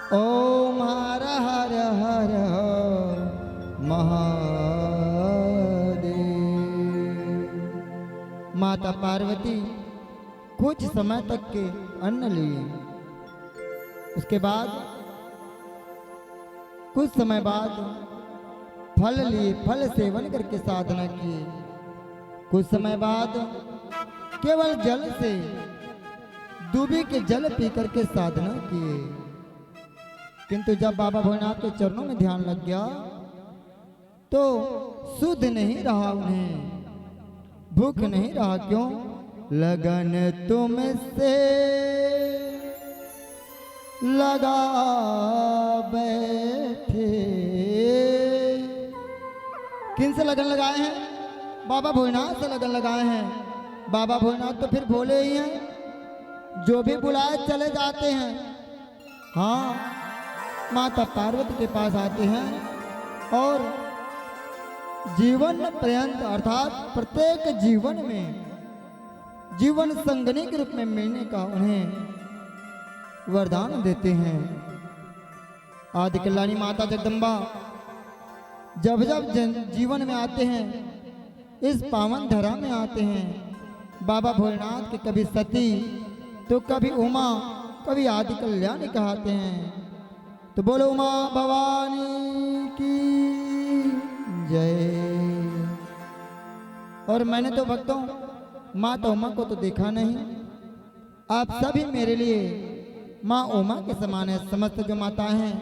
ओम हर हर हर महादेव। माता पार्वती कुछ समय तक के अन्न लिए, उसके बाद कुछ समय बाद फल लिए, फल सेवन करके साधना किए। कुछ समय बाद केवल जल से दूबी के जल पी करके साधना किए। किंतु जब बाबा भोलेनाथ के चरणों में ध्यान लग गया तो शुद्ध नहीं रहा, उन्हें भूख नहीं रहा। क्यों? लगन तुमसे लगा बैठे। किन से लगन लगाए हैं? बाबा भोलेनाथ से लगन लगाए हैं। बाबा भोलेनाथ तो फिर भोले ही हैं, जो भी बुलाए चले जाते हैं। हाँ, माता पार्वती के पास आते हैं और जीवन पर्यंत अर्थात प्रत्येक जीवन में जीवन संगनी के रूप में मिलने का उन्हें वरदान देते हैं। आदि कल्याणी माता जगदम्बा जब जब जीवन में आते हैं, इस पावन धरा में आते हैं, बाबा भोलेनाथ के कभी सती तो कभी उमा, कभी आदि कल्याणी कहते हैं। तो बोलो उमा भवानी की जय। और मैंने तो भक्तों माता उमा को तो देखा नहीं, आप सभी मेरे लिए माँ उमा के समान है। समस्त जो माताएं हैं,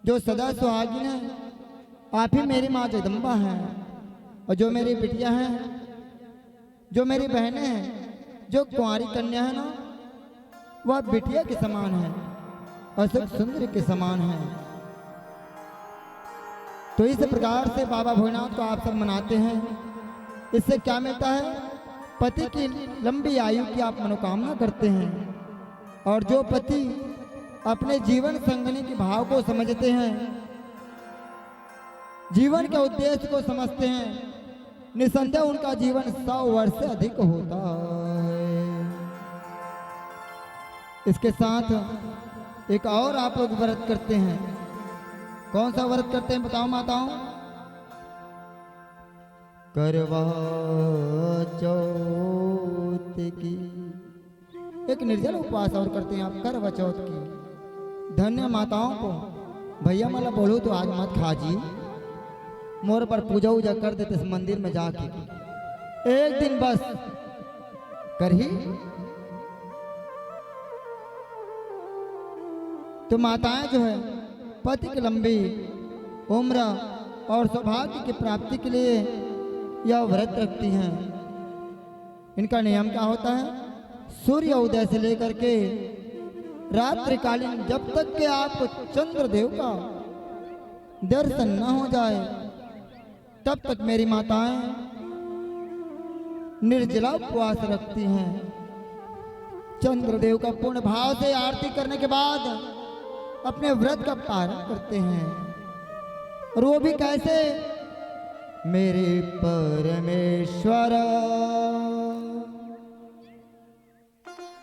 जो सदा सुहागिन है, आप ही मेरी माँ जगदम्बा हैं। और जो मेरी बिटिया हैं, जो मेरी बहनें हैं, जो कुंवारी कन्या है ना, वह बिटिया के समान है, अशोक सुंदर के समान है। तो इस प्रकार से बाबा भोलेनाथ को आप सब मनाते हैं। इससे क्या मिलता है? पति की लंबी आयु की आप मनोकामना करते हैं। और जो पति अपने जीवन संगनी के भाव को समझते हैं, जीवन के उद्देश्य को समझते हैं, निसंदेह उनका जीवन 100 वर्ष से अधिक होता है। इसके साथ एक और आप लोग व्रत करते हैं। कौन सा व्रत करते हैं बताओ माताओं? करवा चौथ की एक निर्जल उपवास और करते हैं आप, करवा चौथ की। धन्य माताओं को भैया मला बोलू तो आज मत खाजी, मोर पर पूजा उजा कर देते इस मंदिर में जाके, एक दिन बस कर ही। तो माताएं जो है पति की लंबी उम्र और सौभाग्य की प्राप्ति के लिए यह व्रत रखती हैं। इनका नियम क्या होता है? सूर्य उदय से लेकर के रात्रिकालीन जब तक के आपको चंद्रदेव का दर्शन न हो जाए, तब तक मेरी माताएं निर्जला उपवास रखती हैं। चंद्रदेव का पूर्ण भाव से आरती करने के बाद अपने व्रत का पारण करते हैं। और वो भी कैसे? मेरे परमेश्वर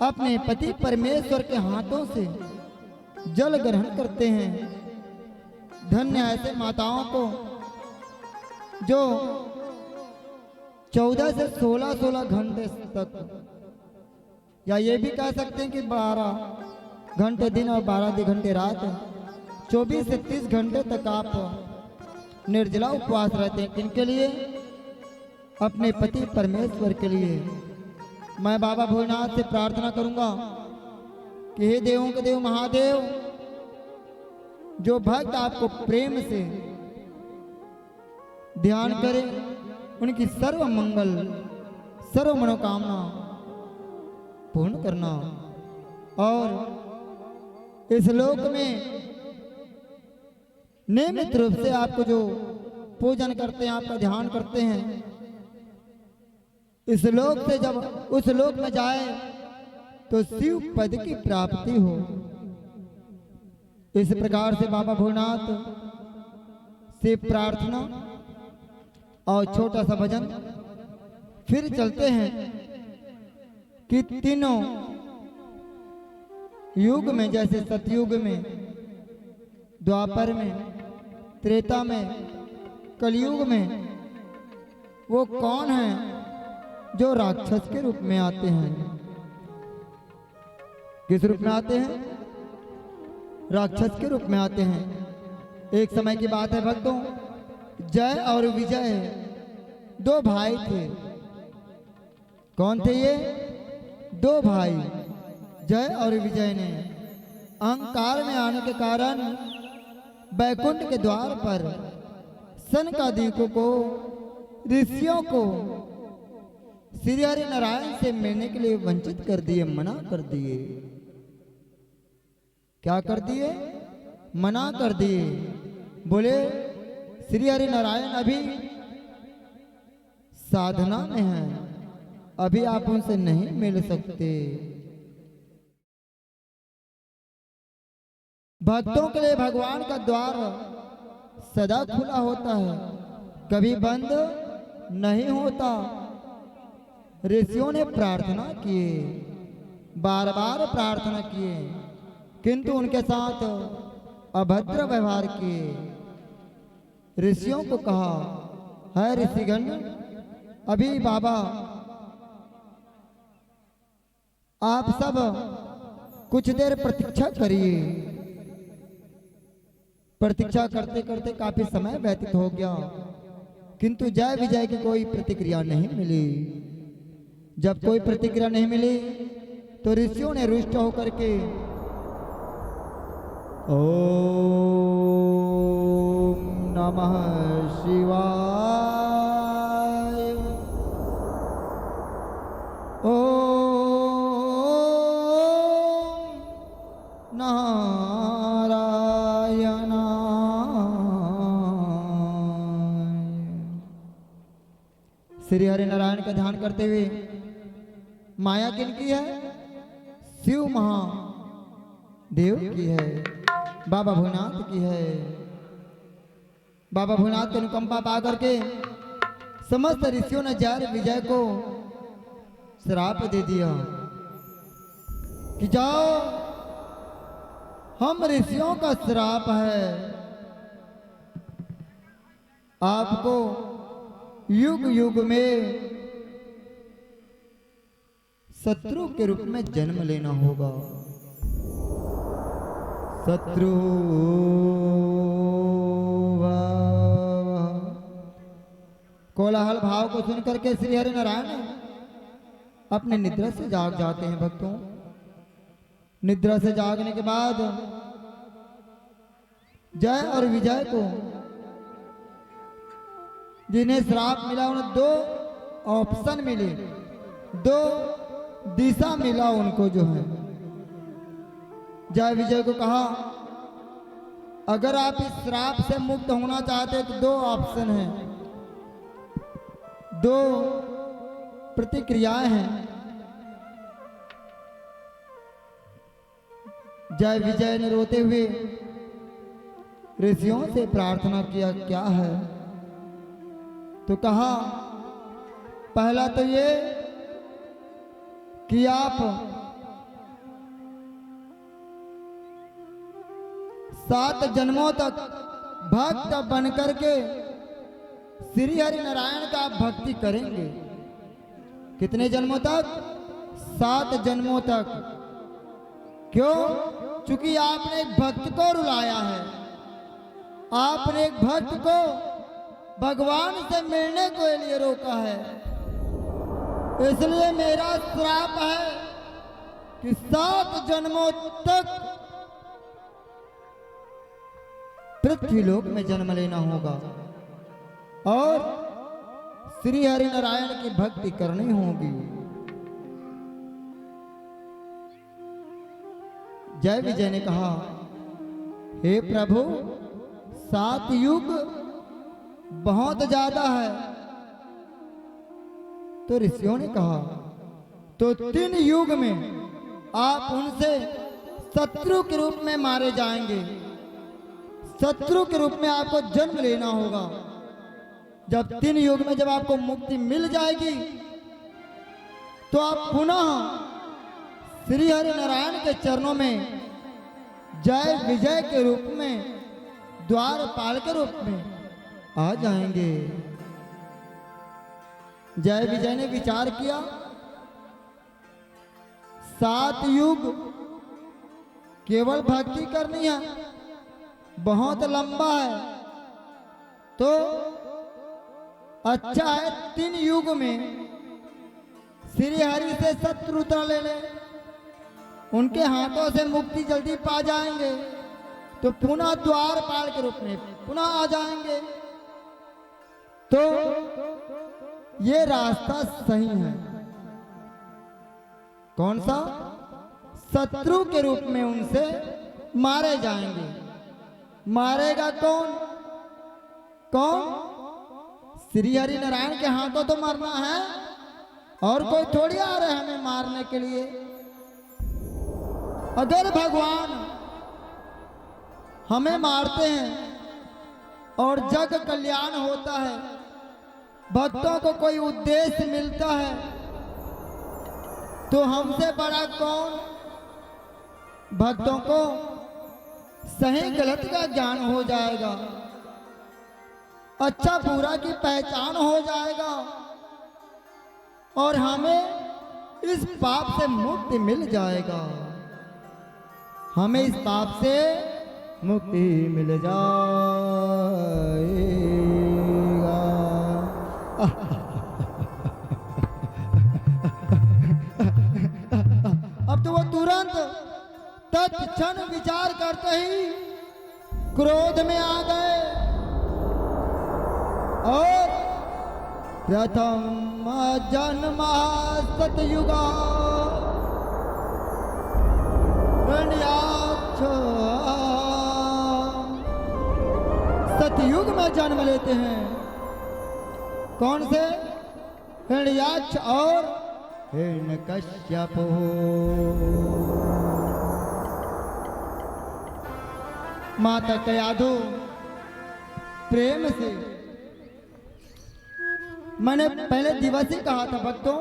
अपने पति परमेश्वर के हाथों से जल ग्रहण करते हैं। धन्य ऐसे माताओं को जो 14 से 16 घंटे तक, या ये भी कह सकते हैं कि 12 घंटे दिन और 12 घंटे रात, 24 से 30 घंटे तक आप निर्जला उपवास रहते हैं। किनके लिए? अपने पति परमेश्वर के लिए। मैं बाबा भोलेनाथ से प्रार्थना करूंगा कि हे देवों के देव महादेव, जो भक्त आपको प्रेम से ध्यान करे, उनकी सर्व मंगल सर्व मनोकामना पूर्ण करना। और इस लोक में नियमित रूप से आपको जो पूजन करते हैं, आपका ध्यान करते हैं, इस लोक से जब उस लोक में जाए तो शिव पद की प्राप्ति हो। इस प्रकार से बाबा भोलेनाथ से प्रार्थना और छोटा सा भजन, फिर चलते हैं कि तीनों युग में, जैसे सतयुग में, द्वापर में, त्रेता में, कलयुग में, वो कौन है जो राक्षस के रूप में आते हैं? किस रूप में आते हैं? राक्षस के रूप में आते हैं। एक समय की बात है भक्तों, जय और विजय दो भाई थे। कौन थे ये? दो भाई। जय और विजय ने अहंकार में आने के कारण बैकुंठ के द्वार पर सनकादिकों को, ऋषियों को श्री हरि नारायण से मिलने के लिए वंचित कर दिए, मना कर दिए। क्या कर दिए? मना कर दिए। बोले श्री हरि नारायण अभी साधना में है, अभी आप उनसे नहीं मिल सकते। भक्तों के लिए भगवान का द्वार सदा खुला होता है, कभी बंद नहीं होता। ऋषियों ने प्रार्थना किए, बार बार प्रार्थना किए, किंतु उनके साथ अभद्र व्यवहार किए। ऋषियों को कहा, है ऋषिगण, अभी बाबा आप सब कुछ देर प्रतीक्षा करिए। प्रतीक्षा करते करते काफी समय व्यतीत हो गया, किंतु जय विजय की कोई प्रतिक्रिया नहीं मिली। जब कोई प्रतिक्रिया नहीं मिली तो ऋषियों ने रुष्ट होकर के ओम नमः शिवाय, ओम नारायण। श्री हरि नारायण का ध्यान करते हुए, माया किनकी है? शिव महादेव की है, बाबा भोलेनाथ की है। बाबा भोलेनाथ की अनुकंपा पा करके समस्त ऋषियों ने जय विजय को श्राप दे दिया कि जाओ, हम ऋषियों का श्राप है, आपको युग युग में शत्रु के रूप में जन्म लेना होगा। शत्रु कोलाहल भाव को सुनकर के श्री हरि नारायण अपने निद्रा से जाग जाते हैं। भक्तों, निद्रा से जागने के बाद जय और विजय को जिन्हें श्राप मिला, उन्हें दो ऑप्शन मिले, दो दिशा मिला उनको। जो है जय विजय को कहा, अगर आप इस श्राप से मुक्त होना चाहते हैं तो दो ऑप्शन हैं, दो प्रतिक्रियाएं हैं। जय विजय ने रोते हुए ऋषियों से प्रार्थना किया, क्या है? तो कहा, पहला तो ये कि आप 7 जन्मों तक भक्त बनकर के श्री हरि नारायण का भक्ति करेंगे। कितने जन्मों तक? 7 जन्मों तक। क्यों? क्योंकि आपने एक भक्त को रुलाया है, आपने एक भक्त को भगवान से मिलने के लिए रोका है। इसलिए मेरा श्राप है कि 7 जन्मों तक पृथ्वी लोक में जन्म लेना होगा और श्री हरि नारायण की भक्ति करनी होगी। जय विजय ने कहा, हे प्रभु, 7 युग बहुत ज्यादा है। तो ऋषियों ने कहा, तो 3 युग में आप उनसे शत्रु के रूप में मारे जाएंगे, शत्रु के रूप में आपको जन्म लेना होगा। जब 3 युग में जब आपको मुक्ति मिल जाएगी तो आप पुनः श्री हरि नारायण के चरणों में जय विजय के रूप में, द्वारपाल के रूप में आ जाएंगे। जय विजय ने विचार किया, 7 युग केवल भक्ति करनी है, बहुत लंबा है, तो अच्छा है 3 युग में श्री हरि से शत्रुता ले ले, उनके हाथों से मुक्ति जल्दी पा जाएंगे, तो पुनः द्वारपाल के रूप में पुनः आ जाएंगे। तो ये रास्ता सही है। कौन सा? शत्रु के रूप में उनसे मारे जाएंगे। मारेगा कौन? कौन? श्री हरि नारायण के हाथों तो मरना है, और कोई थोड़ी आ रहे हमें मारने के लिए। अगर भगवान हमें मारते हैं और जग कल्याण होता है, भक्तों को कोई उद्देश्य मिलता है, तो हमसे बड़ा कौन? भक्तों को सही गलत का ज्ञान हो जाएगा, अच्छा बुरा की पहचान हो जाएगा, और हमें इस पाप से मुक्ति मिल जाएगा। हमें इस पाप से मुक्ति मिल जाएगा। अब तो वो तुरंत तत्क्षण विचार करते ही क्रोध में आ गए, और प्रथम जन्म सतयुगा सतयुग में जन्म लेते हैं। कौन से? हिरण्याक्ष और हिरण्यकश्यप। माता कयाधु प्रेम से, मैंने पहले दिवस ही कहा था भक्तों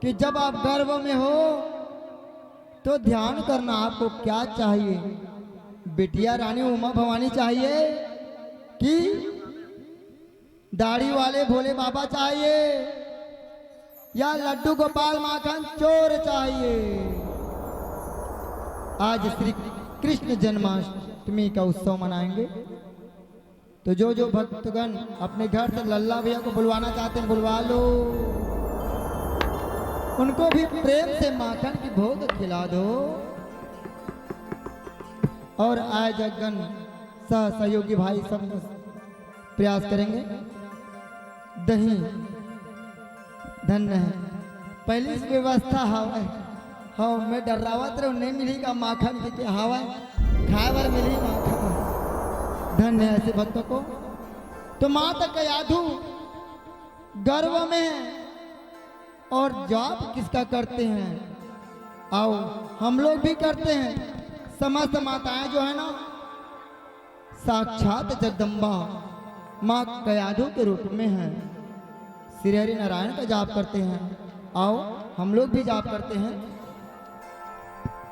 कि जब आप गर्भ में हो तो ध्यान करना आपको क्या चाहिए। बिटिया रानी उमा भवानी चाहिए कि दाढ़ी वाले भोले बाबा चाहिए, या लड्डू गोपाल माखन चोर चाहिए। आज श्री कृष्ण जन्माष्टमी का उत्सव मनाएंगे, तो जो जो भक्तगण अपने घर से लल्ला भैया को बुलवाना चाहते हैं बुलवा लो, उनको भी प्रेम से माखन की भोग खिला दो। और आयोजकगण सहयोगी भाई सब प्रयास करेंगे। दही धन्य है, पहली व्यवस्था हवा हाँ मैं डरावत रहा नहीं मिली का माखन के हवा खाए बार मिली माखन। धन्य है ऐसे भक्तों को। तो माता कयाधु गर्व में, और जाप किसका करते हैं? आओ हम लोग भी करते हैं। समस्त माताएं जो है ना, साक्षात जगदम्बा माँ कयाधु के रूप में है, श्री हरि नारायण का जाप करते हैं। आओ हम लोग भी जाप करते हैं।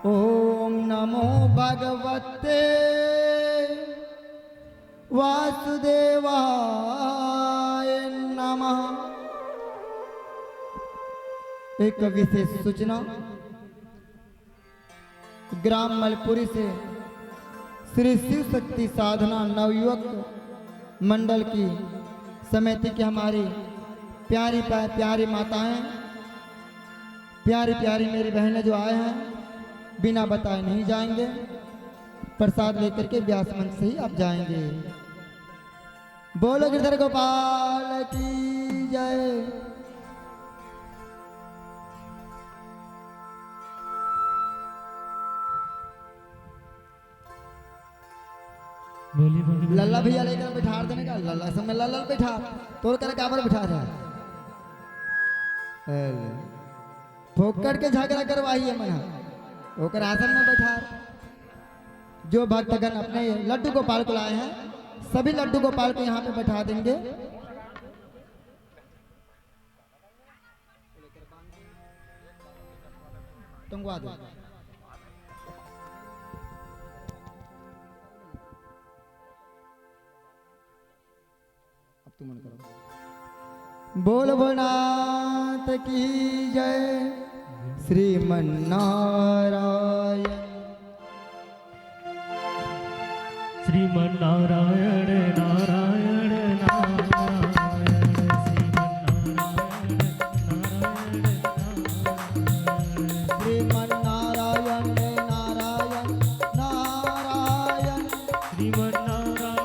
ओम नमो भगवते वासुदेवाय नमः। एक विशेष सूचना, ग्राम मलपुरी से श्री शिव शक्ति साधना नवयुवक मंडल की समिति की हमारी प्यारी प्यारी माताएं, प्यारी प्यारी मेरी बहनें जो आए हैं, बिना बताए नहीं जाएंगे। प्रसाद लेकर के व्यास मंच से ही आप जाएंगे। बोलो गिरधर गोपाल की जय। लल्ला भैया लेकर बिठा देने का, लल्ला समय लल्ला बैठा तोड़ कर काबर बिठा रहा है। फोकट के झगड़ा करवाइए मना होकर आसन में बैठा। जो भक्तगण अपने लड्डू गोपाल को लाए हैं, सभी लड्डू गोपाल को यहाँ पे बैठा देंगे। टंगवा दो। अब तुम मन करो। बोल भोलेनाथ की जय श्रीमन्नारायण। श्रीमन्नारायण नारायण नारायण श्रीमन्नारायण नारायण नारायण श्रीमन्नारायण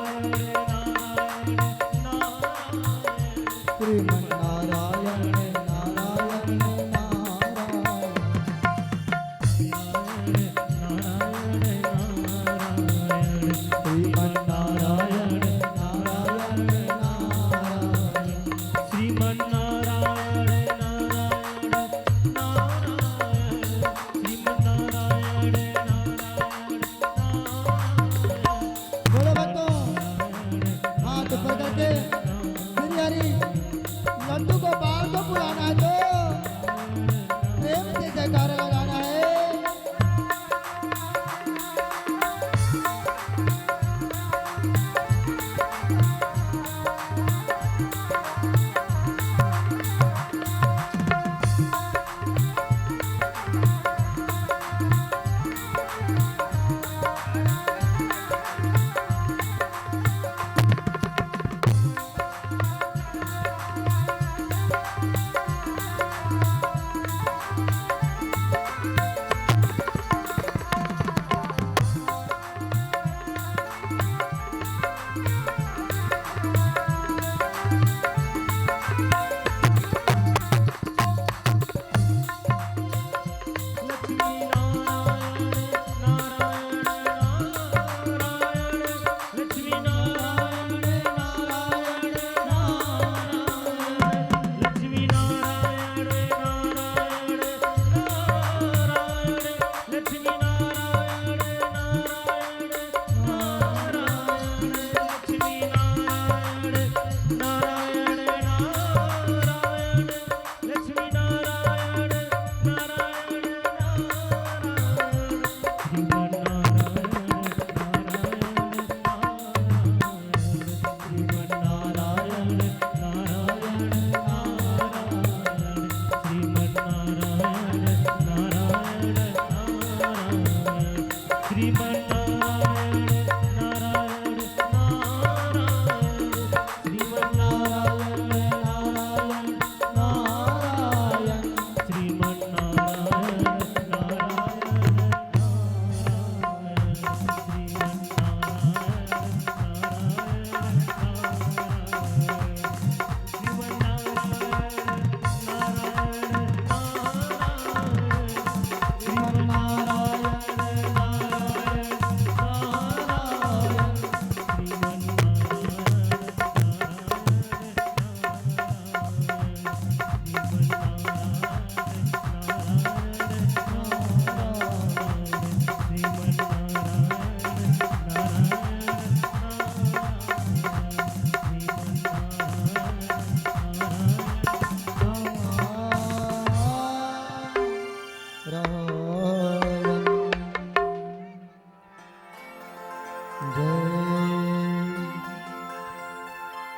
नारायण श्रीमन्नारायण नारायण श्रीमन्नारायण नारायण बोलो भक्तों, हाथ ऊपर करके श्री हरि लड्डू को बाल को बुलाना है तो प्रेम से जयकारा लगाना है।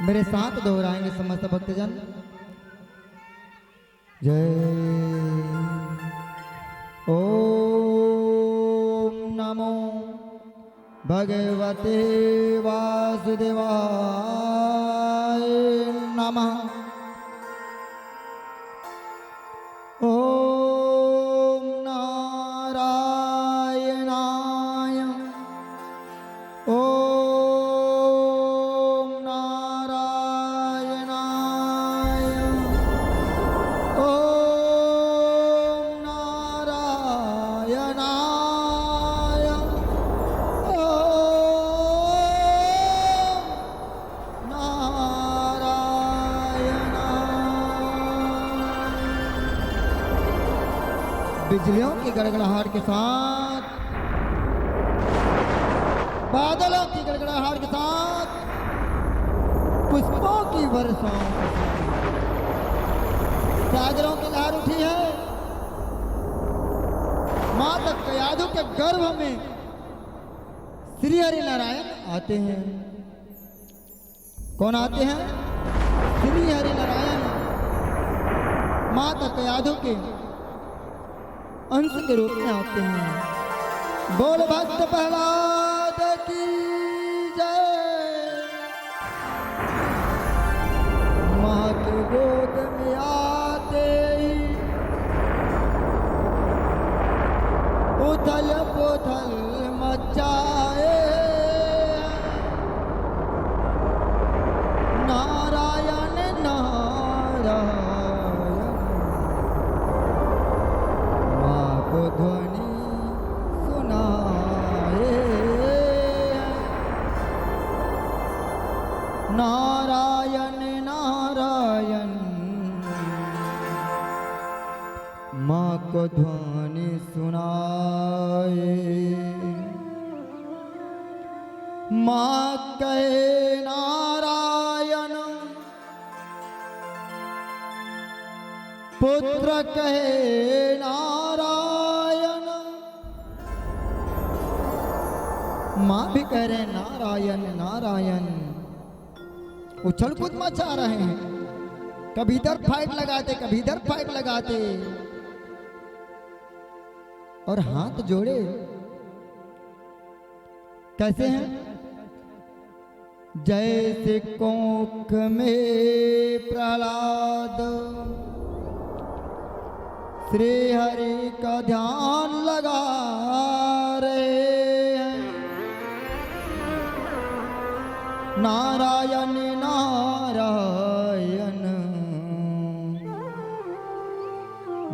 मेरे साथ दोहराएंगे समस्त भक्तजन। जय ओम नमो भगवते वासुदेवाय नमः। ओम नारायणाय ओम नारायणाय ओम नारायणाय ओम नारायणाय। बिजलियों की गड़गड़ाहट के साथ, बादलों की गड़गड़ाहट के साथ, पुष्पों की वर्षाओं के साथ सागरों की लहर उठी है। माता कयाधु के गर्भ में श्री हरि नारायण आते हैं। कौन आते हैं? श्री हरि नारायण माता कयाधु के अंश के रूप में आते हैं। बोल भक्त प्रहलाद की जय। माँ के गोद में आते ही उथल पुथल मचाए। नारायण नारायण माँ को ध्वनि सुनाए। नारायण नारायण माँ को ध्वनि सुनाए। माँ कहे नारायण, पुत्र कहे नारायण। माँ भी कह रहे नारायण नारायण। उछल कूद मचा रहे हैं, कभी इधर फाइट लगाते कभी इधर फाइट लगाते, और हाथ जोड़े कैसे हैं? जैसे कोख में प्रहलाद श्री हरि का ध्यान लगा रहे हैं। नारायण नारायण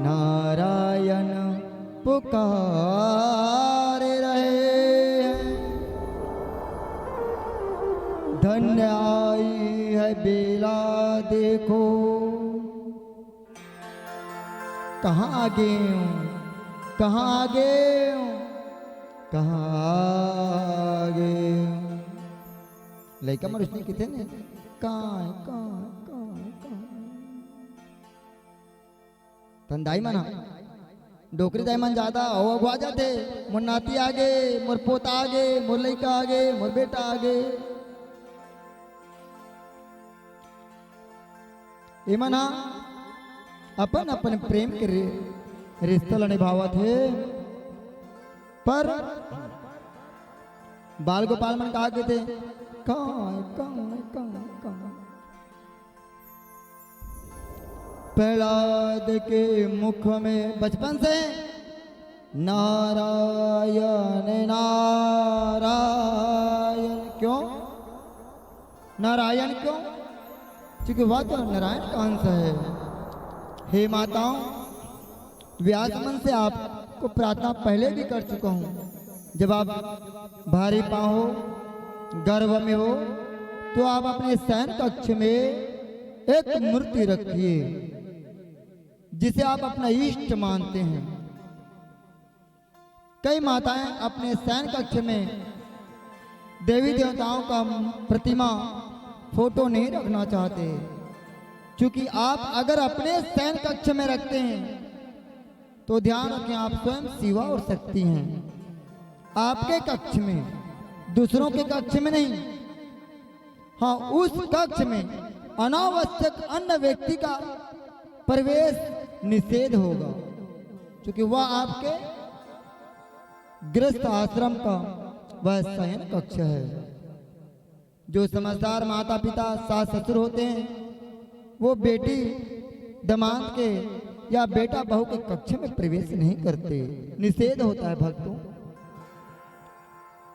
नारायण पुकार रहे हैं। धन्य आई है बेला देखो, कहाँ आगे हूँ कहाँ आगे हूँ कहाँ आगे हूँ। लड़का मरुष्य कितने ने कहाँ तंदाई मना डोकरी दाईमन ज्यादा हो अगवा जाते। मोर नाती आगे, मोर पोता आगे, मोर लड़का आगे, मोर बेटा आगे। ये मना अपन अपन प्रेम के रिश्ता निभावत है। पर बाल गोपाल मन कहा के थे प्रहलाद के मुख में बचपन से नारायण नारायण। क्यों नारायण? क्यों? क्योंकि वह तो नारायण का अंश है। हे माताओं, व्यास मन से आपको प्रार्थना पहले भी कर चुका हूँ। जब आप भारी पाँव हो, गर्भ में हो, तो आप अपने शयन कक्ष में एक मूर्ति रखिए जिसे आप अपना इष्ट मानते हैं। कई माताएं अपने शयन कक्ष में देवी देवताओं का प्रतिमा फोटो नहीं रखना चाहते, क्योंकि आप अगर अपने शयन कक्ष में रखते हैं तो ध्यान रखें आप स्वयं शिवा और शक्ति हैं। आपके कक्ष में, दूसरों के कक्ष में नहीं। हाँ, उस कक्ष में अनावश्यक अन्य व्यक्ति का प्रवेश निषेध होगा, क्योंकि वह आपके गृहस्थ आश्रम का वह शयन कक्ष है। जो समझदार माता पिता सास ससुर होते हैं वो बेटी दामाद के या बेटा बहू के कक्ष में प्रवेश नहीं करते, निषेध होता है भक्तों।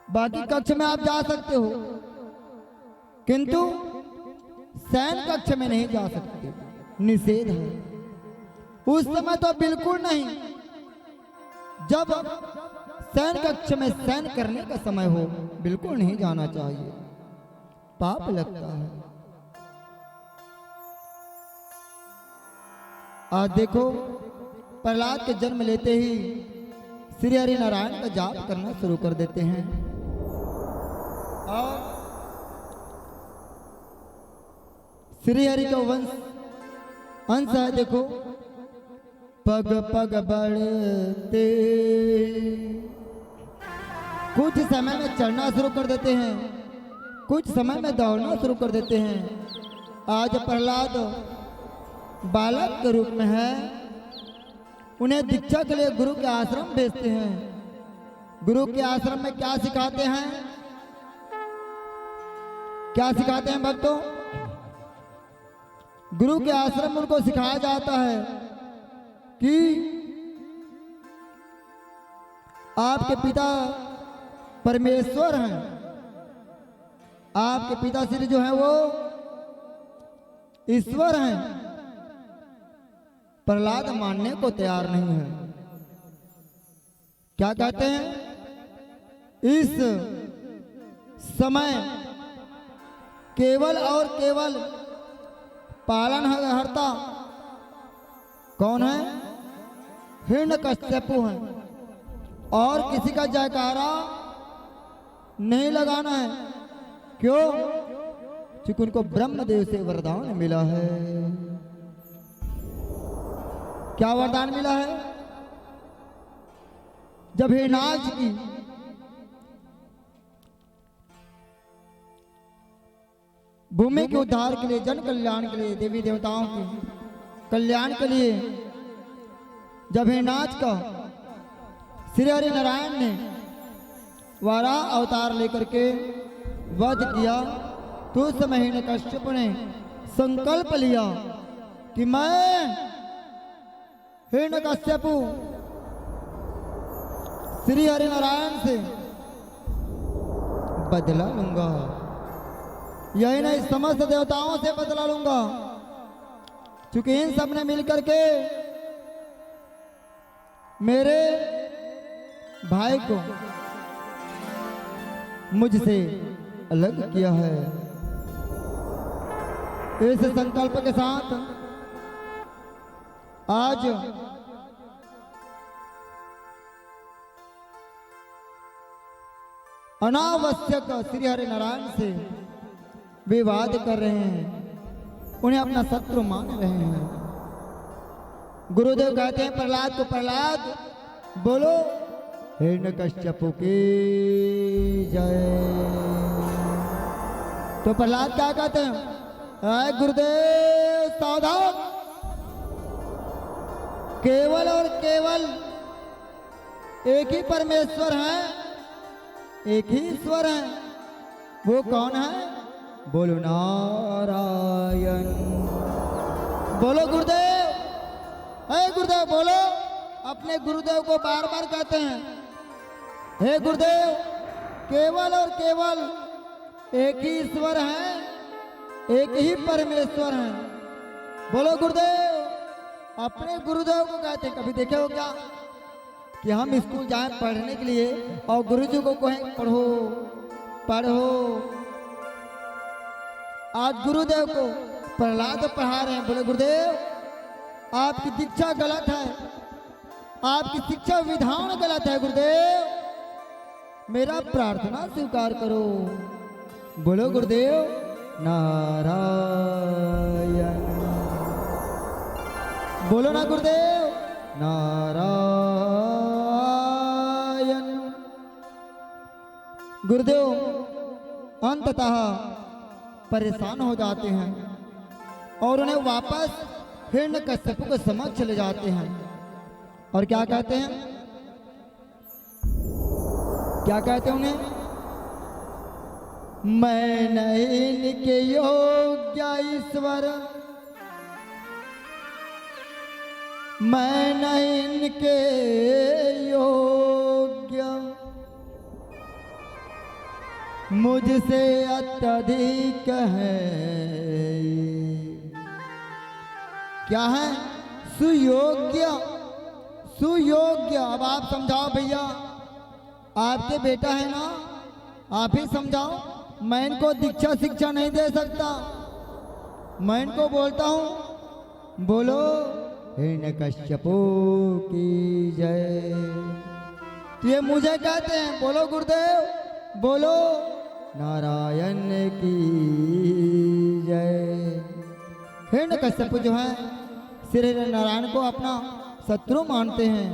बाकी कक्ष में आप जा सकते हो, किंतु शयन कक्ष में नहीं जा सकते, निषेध है। उस समय तो बिल्कुल नहीं। जब शयन कक्ष में शयन करने का समय हो, बिल्कुल नहीं जाना चाहिए, पाप लगता है। आज देखो, प्रहलाद के जन्म लेते ही श्री हरि नारायण का जाप करना शुरू कर देते हैं। और श्री हरि का वंश अंश है। देखो, पग पग बढ़ते, कुछ समय में चढ़ना शुरू कर देते हैं, कुछ समय में दौड़ना शुरू कर देते हैं। आज प्रहलाद बालक के रूप में है, उन्हें दीक्षा के लिए गुरु के आश्रम भेजते हैं। गुरु के आश्रम में क्या सिखाते हैं, क्या सिखाते हैं भक्तों? गुरु के आश्रम में उनको सिखाया जाता है कि आपके पिता परमेश्वर हैं, आपके पिताश्री जो हैं वो ईश्वर हैं। प्रहलाद मानने को तैयार नहीं है। क्या कहते हैं? इस समय केवल और केवल पालनहर्ता कौन है? हिरण्यकश्यपु हैं, और किसी का जयकारा नहीं लगाना है। क्यों? क्योंकि उनको ब्रह्मदेव से वरदान मिला है। क्या वरदान मिला है? जब हिरणाक्ष की भूमि के उद्धार के लिए, जन कल्याण के लिए, देवी देवताओं के कल्याण के लिए जब हिरणाक्ष का श्री हरि नारायण ने वाराह अवतार लेकर के वध किया, तो उस समय हिरण्यकश्यप ने संकल्प लिया कि मैं हिरण्यकश्यप श्री हरि नारायण से बदला लूंगा। यही नहीं, समस्त देवताओं से बदला लूंगा, क्योंकि इन सब ने मिलकर के मेरे भाई को मुझसे अलग किया है। इस संकल्प के साथ आज अनावश्यक श्री हरि नारायण से विवाद कर रहे हैं, उन्हें अपना शत्रु मान रहे हैं। गुरुदेव कहते हैं प्रहलाद को, प्रहलाद बोलो हिरण्यकश्यपु की जय। तो प्रहलाद क्या कहते हैं? अरे गुरुदेव सावधान, केवल और केवल एक ही परमेश्वर है, एक ही ईश्वर है। वो कौन है? बोलो नारायण। बोलो गुरुदेव, हे गुरुदेव बोलो। अपने गुरुदेव को बार बार कहते हैं, हे गुरुदेव केवल और केवल एक ही ईश्वर है, एक ही परमेश्वर है। बोलो गुरुदेव। अपने गुरुदेव को कहते हैं। कभी देखे हो क्या कि हम स्कूल जाए पढ़ने के लिए और गुरुजी को कहें पढ़ो पढ़ो? आज गुरुदेव को प्रहलाद पढ़ा रहे हैं। बोले गुरुदेव आपकी दीक्षा गलत है, आपकी शिक्षा विधान गलत है। गुरुदेव मेरा प्रार्थना स्वीकार करो। बोलो गुरुदेव नारायण। बोलो ना गुरुदेव नारायण। गुरुदेव अंततः परेशान हो जाते हैं और उन्हें वापस हिरण्यकश्यप के समक्ष ले जाते हैं। और क्या कहते हैं? क्या कहते हैं उन्हें? मैं नहीं इनके योग्य ईश्वर, मैं नहीं इनके योग्य, मुझसे अत्यधिक है। क्या है? सुयोग्य, सुयोग्य। अब आप समझाओ भैया, आपके बेटा है ना, आप ही समझाओ। मैं इनको दीक्षा शिक्षा नहीं दे सकता। मैं इनको बोलता हूं बोलो हिरण्यकश्यपु की जय। तो ये मुझे कहते हैं बोलो गुरुदेव बोलो नारायण की जय। हिरण्यकश्यप जो है श्री नारायण को अपना शत्रु मानते हैं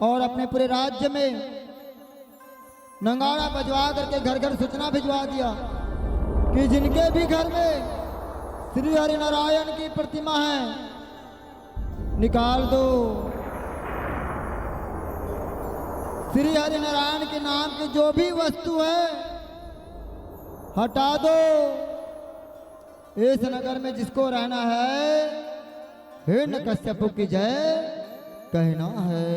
और अपने पूरे राज्य में नंगाड़ा बजवा करके घर घर सूचना भिजवा दिया कि जिनके भी घर में श्री हरि नारायण की प्रतिमा है निकाल दो। श्री हरि नारायण के नाम की जो भी वस्तु है हटा दो। इस नगर में जिसको रहना है हिरण्यकश्यप की जय कहना है।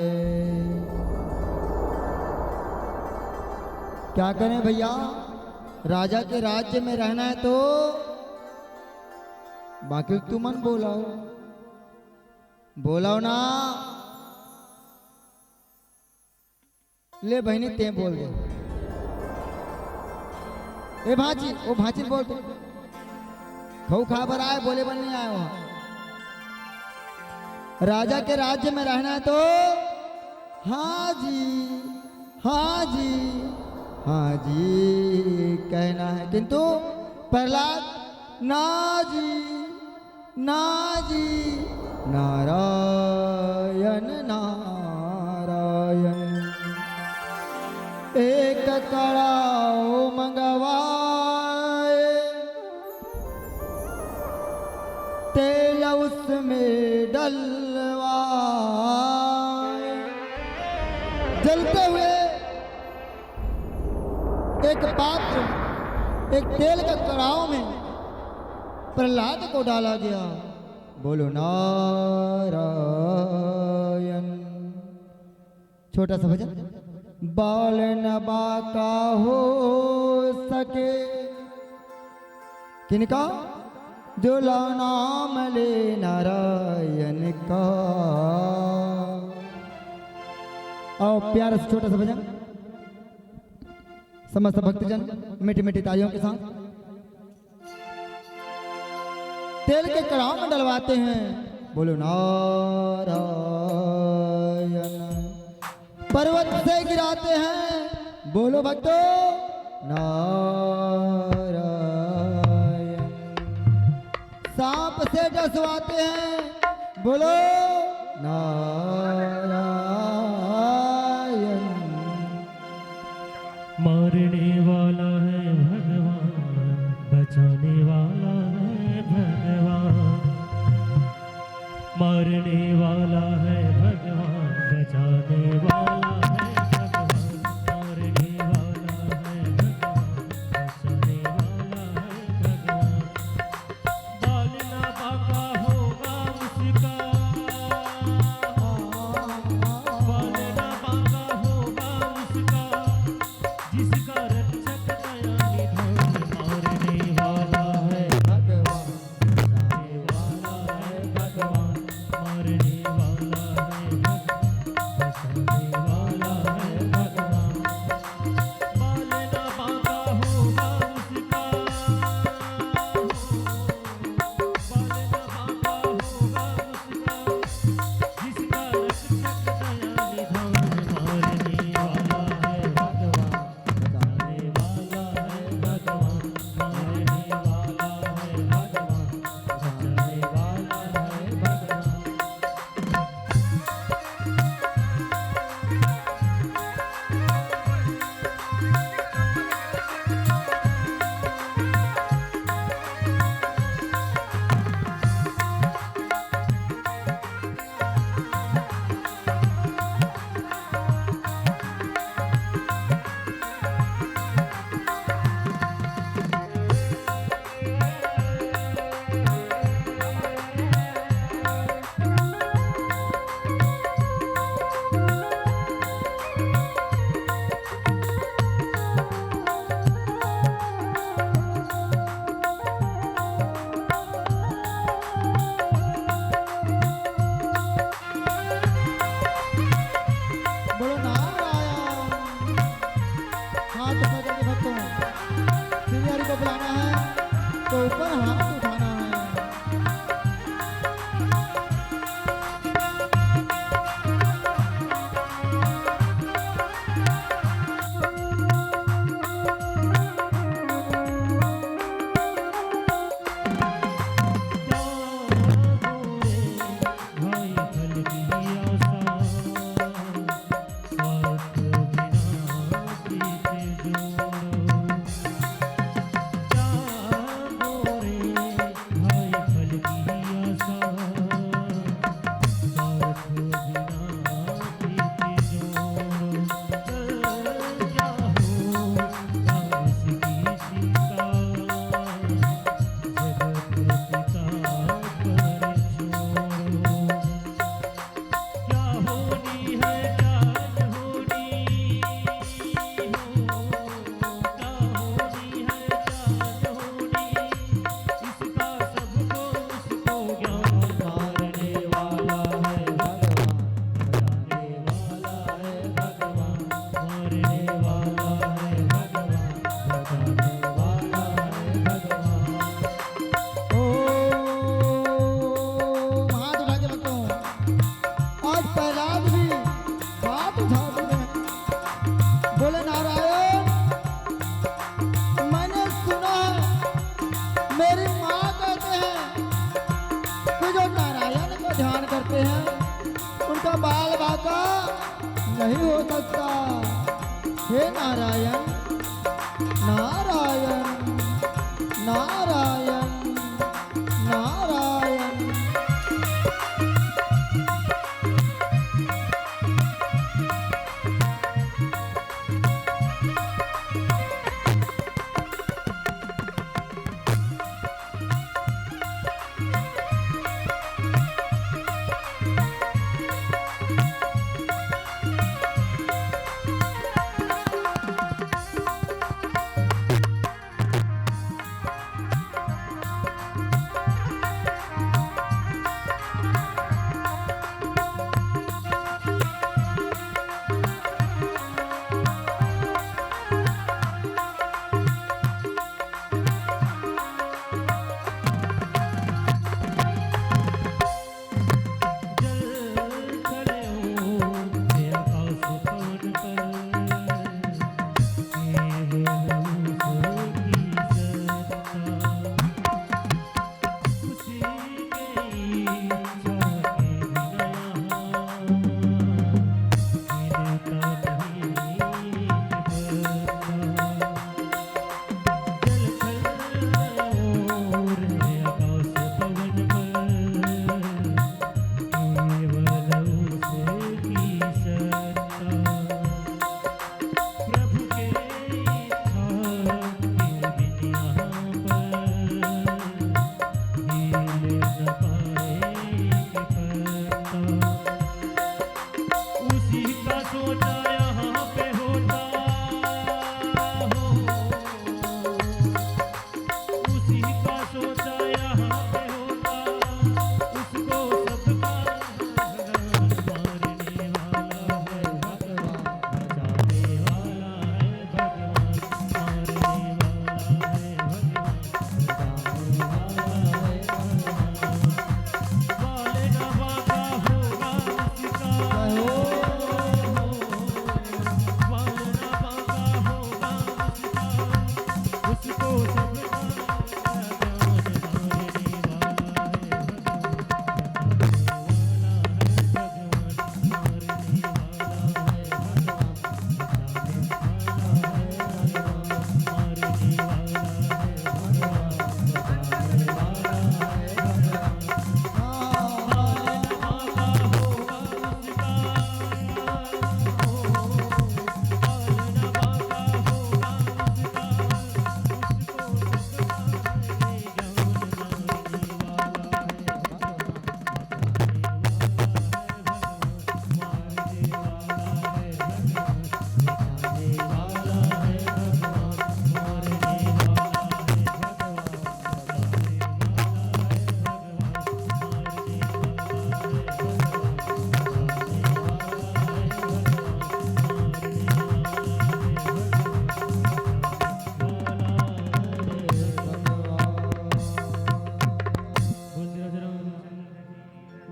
क्या करें भैया, राजा के राज्य में रहना है तो बाकी तू मन बोलाओ बोलाओ ना। ले बहनी ते बोल दे। ए भाजी, ओ भाजी बोल दे। खाऊ खाबर आए बोले बन नहीं आए वहां। राजा के राज्य में रहना है तो हाँ जी हाँ जी हाँ जी कहना है, किंतु प्रहलाद ना जी ना जी नारायण नारायण। एक कड़ाओ मंगवाए तेल उसमें डलवाए। जलते हुए एक पात्र एक तेल का कड़ाव में प्रहलाद को डाला गया। बोलो नारायण। छोटा सा भजन। बाल न बाका हो सके किनका, जो नाम ले नारायण का। आओ प्यारा से छोटा सा भजन समस्त भक्तजन मीठी मीठी तालियों के साथ तेल के कड़ाव में डलवाते हैं। बोलो नारायण। पर्वत से गिराते हैं। बोलो भक्तो नारायण। सांप से डसवाते हैं। बोलो नारायण। मारने वाला है भगवान, बचाने वाला है भगवान। मारने वाला है भगवान, बचाने वाला है भगवान। मारने वाला है भगवान, बचाने वाला है भगवान। बाल ना बाका होगा उसका, बाल ना बाका होगा उसका, जिसका रक्षक दया निधान। मारने वाला है भगवान, बचाने वाला है भगवान। मारने वाला है भगवान, बचाने वाला है भगवान। बाल ना बाका होगा उसका, बाल ना बाका होगा उसका, जिसका रक्षक दया निधान। मारने वाला है भगवान, बचाने वाला है भगवान। मारने वाला है भगवान, बचाने वाला है भगवान। बोलो नारायण। हाथ पकड़ के भक्तों श्री हरि को बुलाना है तो ऊपर हाथ उठाना है। भाई फल की आस नारायण नारायण नारायण नारायण।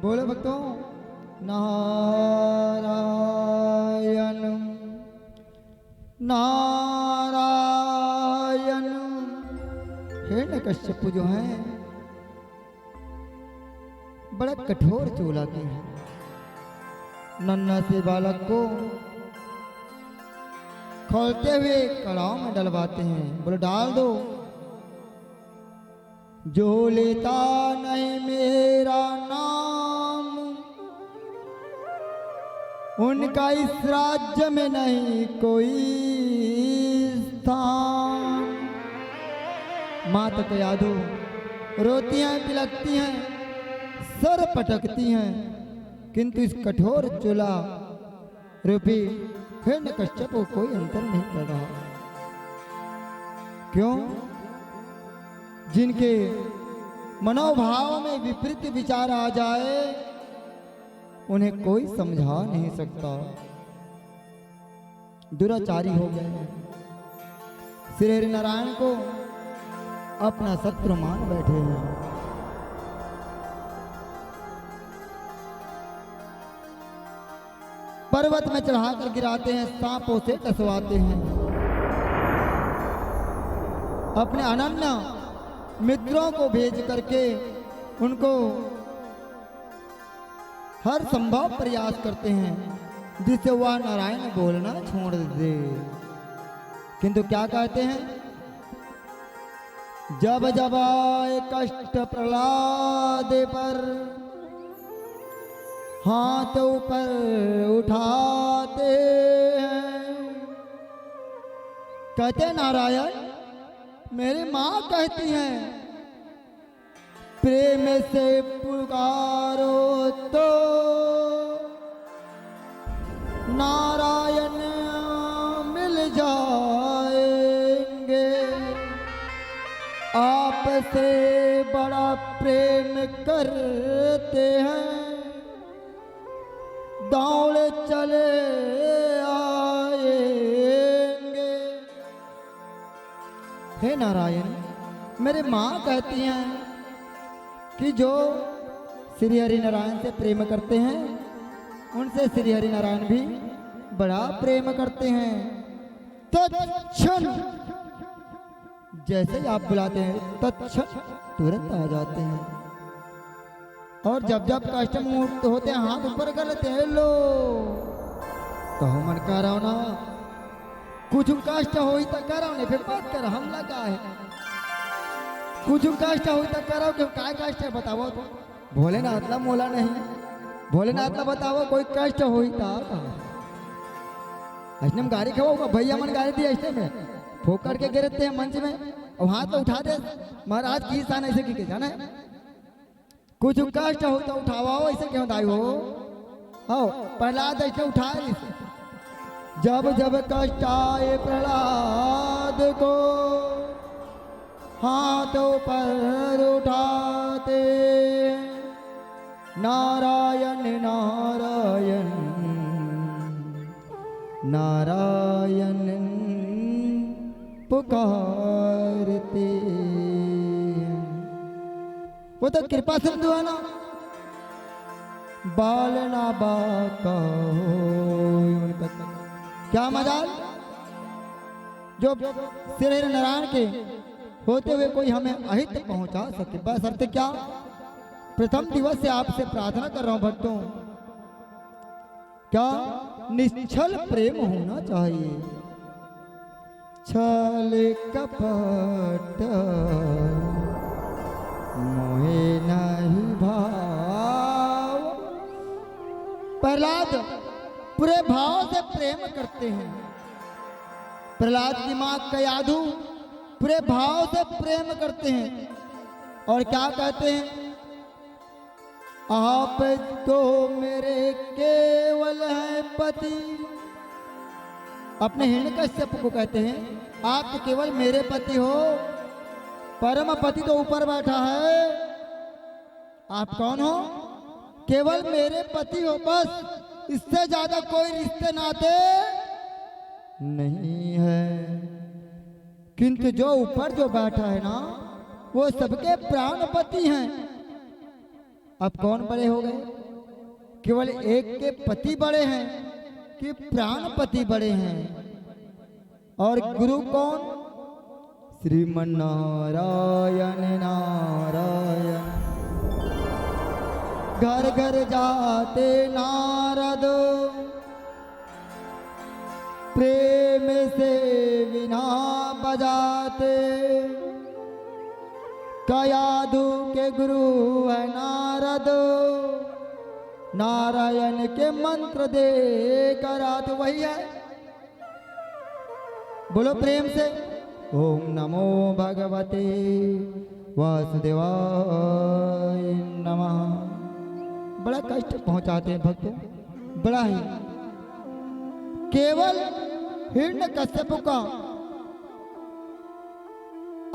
बोलो भक्तों नारायण नारायण। हिरण्यकश्यप जो हैं बड़ा कठोर चूल्हा के हैं। नन्हा से बालक को खोलते हुए कड़ाव में डलवाते हैं। बोले डाल दो। जो लेता नहीं मेरा नाम उनका इस राज्य में नहीं कोई स्थान। माता को यादो रोती हैं, बिलखती हैं, सर पटकती हैं, किंतु इस कठोर चूल्हा रूपी हिरण्यकश्यप को कोई अंतर नहीं पड़ रहा। क्यों? जिनके मनोभाव में विपरीत विचार आ जाए उन्हें कोई समझा नहीं सकता। दुराचारी हो गए हैं। श्री हरि नारायण को अपना शत्रु मान बैठे हैं। पर्वत में चढ़ाकर गिराते हैं, सांपों से टसवाते हैं। अपने अनन्य मित्रों को भेज करके उनको हर संभव प्रयास करते हैं जिससे वह नारायण बोलना छोड़ दे। किंतु क्या कहते हैं, जब जब आए कष्ट प्रहलाद पर, हाथ ऊपर उठाते हैं। कहते नारायण, मेरी माँ कहती हैं, प्रेम से पुकारो तो नारायण मिल जाएंगे। आपसे बड़ा प्रेम करते हैं, दौड़ चले आएंगे। हे नारायण, मेरी माँ कहती हैं कि जो श्री हरि नारायण से प्रेम करते हैं, उनसे श्री हरि नारायण भी बड़ा प्रेम करते हैं। तत्क्षण जैसे ही आप बुलाते हैं, तत्क्षण तुरंत आ जाते हैं। और जब जब कष्ट मुक्त होते हैं, हाथ ऊपर कर लेते हैं, लो कहो मन कर रहा ना, कुछ कष्ट हो तो करो, नहीं फिर बात कर, हम लगा है। कुछ कष्ट हो तो करो, क्यों काय कष्ट है बताओ तो। भोलेनाथ ना मोला नहीं, भोलेनाथ ना बताओ कोई कष्ट हो तो ऐसे में गाड़ी खवाओगा, भैया मन गाड़ी दी ऐसे में ठोकर के गिरते हैं मंच में, और हाथ तो उठा दे महाराज की शान ऐसे की जाना है। कुछ कष्ट हो तो उठाओ, ऐसे क्यों दाई हो प्रहलाद ऐसे उठाए। जब जब कष्ट आए प्रहलाद को, हाथों पर उठाते नारायण नारायण नारायण पुकारते। वो तो कृपा सिंधु है ना, बाल ना बाका हो उनका क्या मजाल, जो श्री नारायण के होते हुए कोई हमें अहित पहुंचा सके। बस अर्थ क्या, प्रथम दिवस से आपसे प्रार्थना कर रहा हूं भक्तों, क्या निश्चल प्रेम होना चाहिए। छल कपट मोहे नहीं भाव। प्रहलाद पूरे भाव से प्रेम करते हैं। प्रहलाद की मां कयाधु पूरे भाव से प्रेम करते हैं। और क्या कहते हैं, आप तो मेरे केवल हैं पति। अपने हिरण्यकश्यप को कहते हैं, आप तो केवल मेरे पति हो, परम पति तो ऊपर बैठा है, आप कौन हो, केवल मेरे पति हो, बस इससे ज्यादा कोई रिश्ते नाते नहीं है। किंतु जो ऊपर जो बैठा है ना, वो सबके प्राणपति हैं। अब कौन बड़े हो गए, केवल एक के पति बड़े हैं कि प्राणपति बड़े हैं। और गुरु कौन, श्रीमन नारायण नारायण। घर घर जाते नारद, प्रेम से बिना बजाते। कयाधु के गुरु है नारद, नारायण के मंत्र दे कराते। वही है, बोलो प्रेम से, ओम नमो भगवते वासुदेवाय नमः। बड़ा कष्ट पहुंचाते हैं भक्तों, बड़ा ही। केवल हिरण्यकश्यप का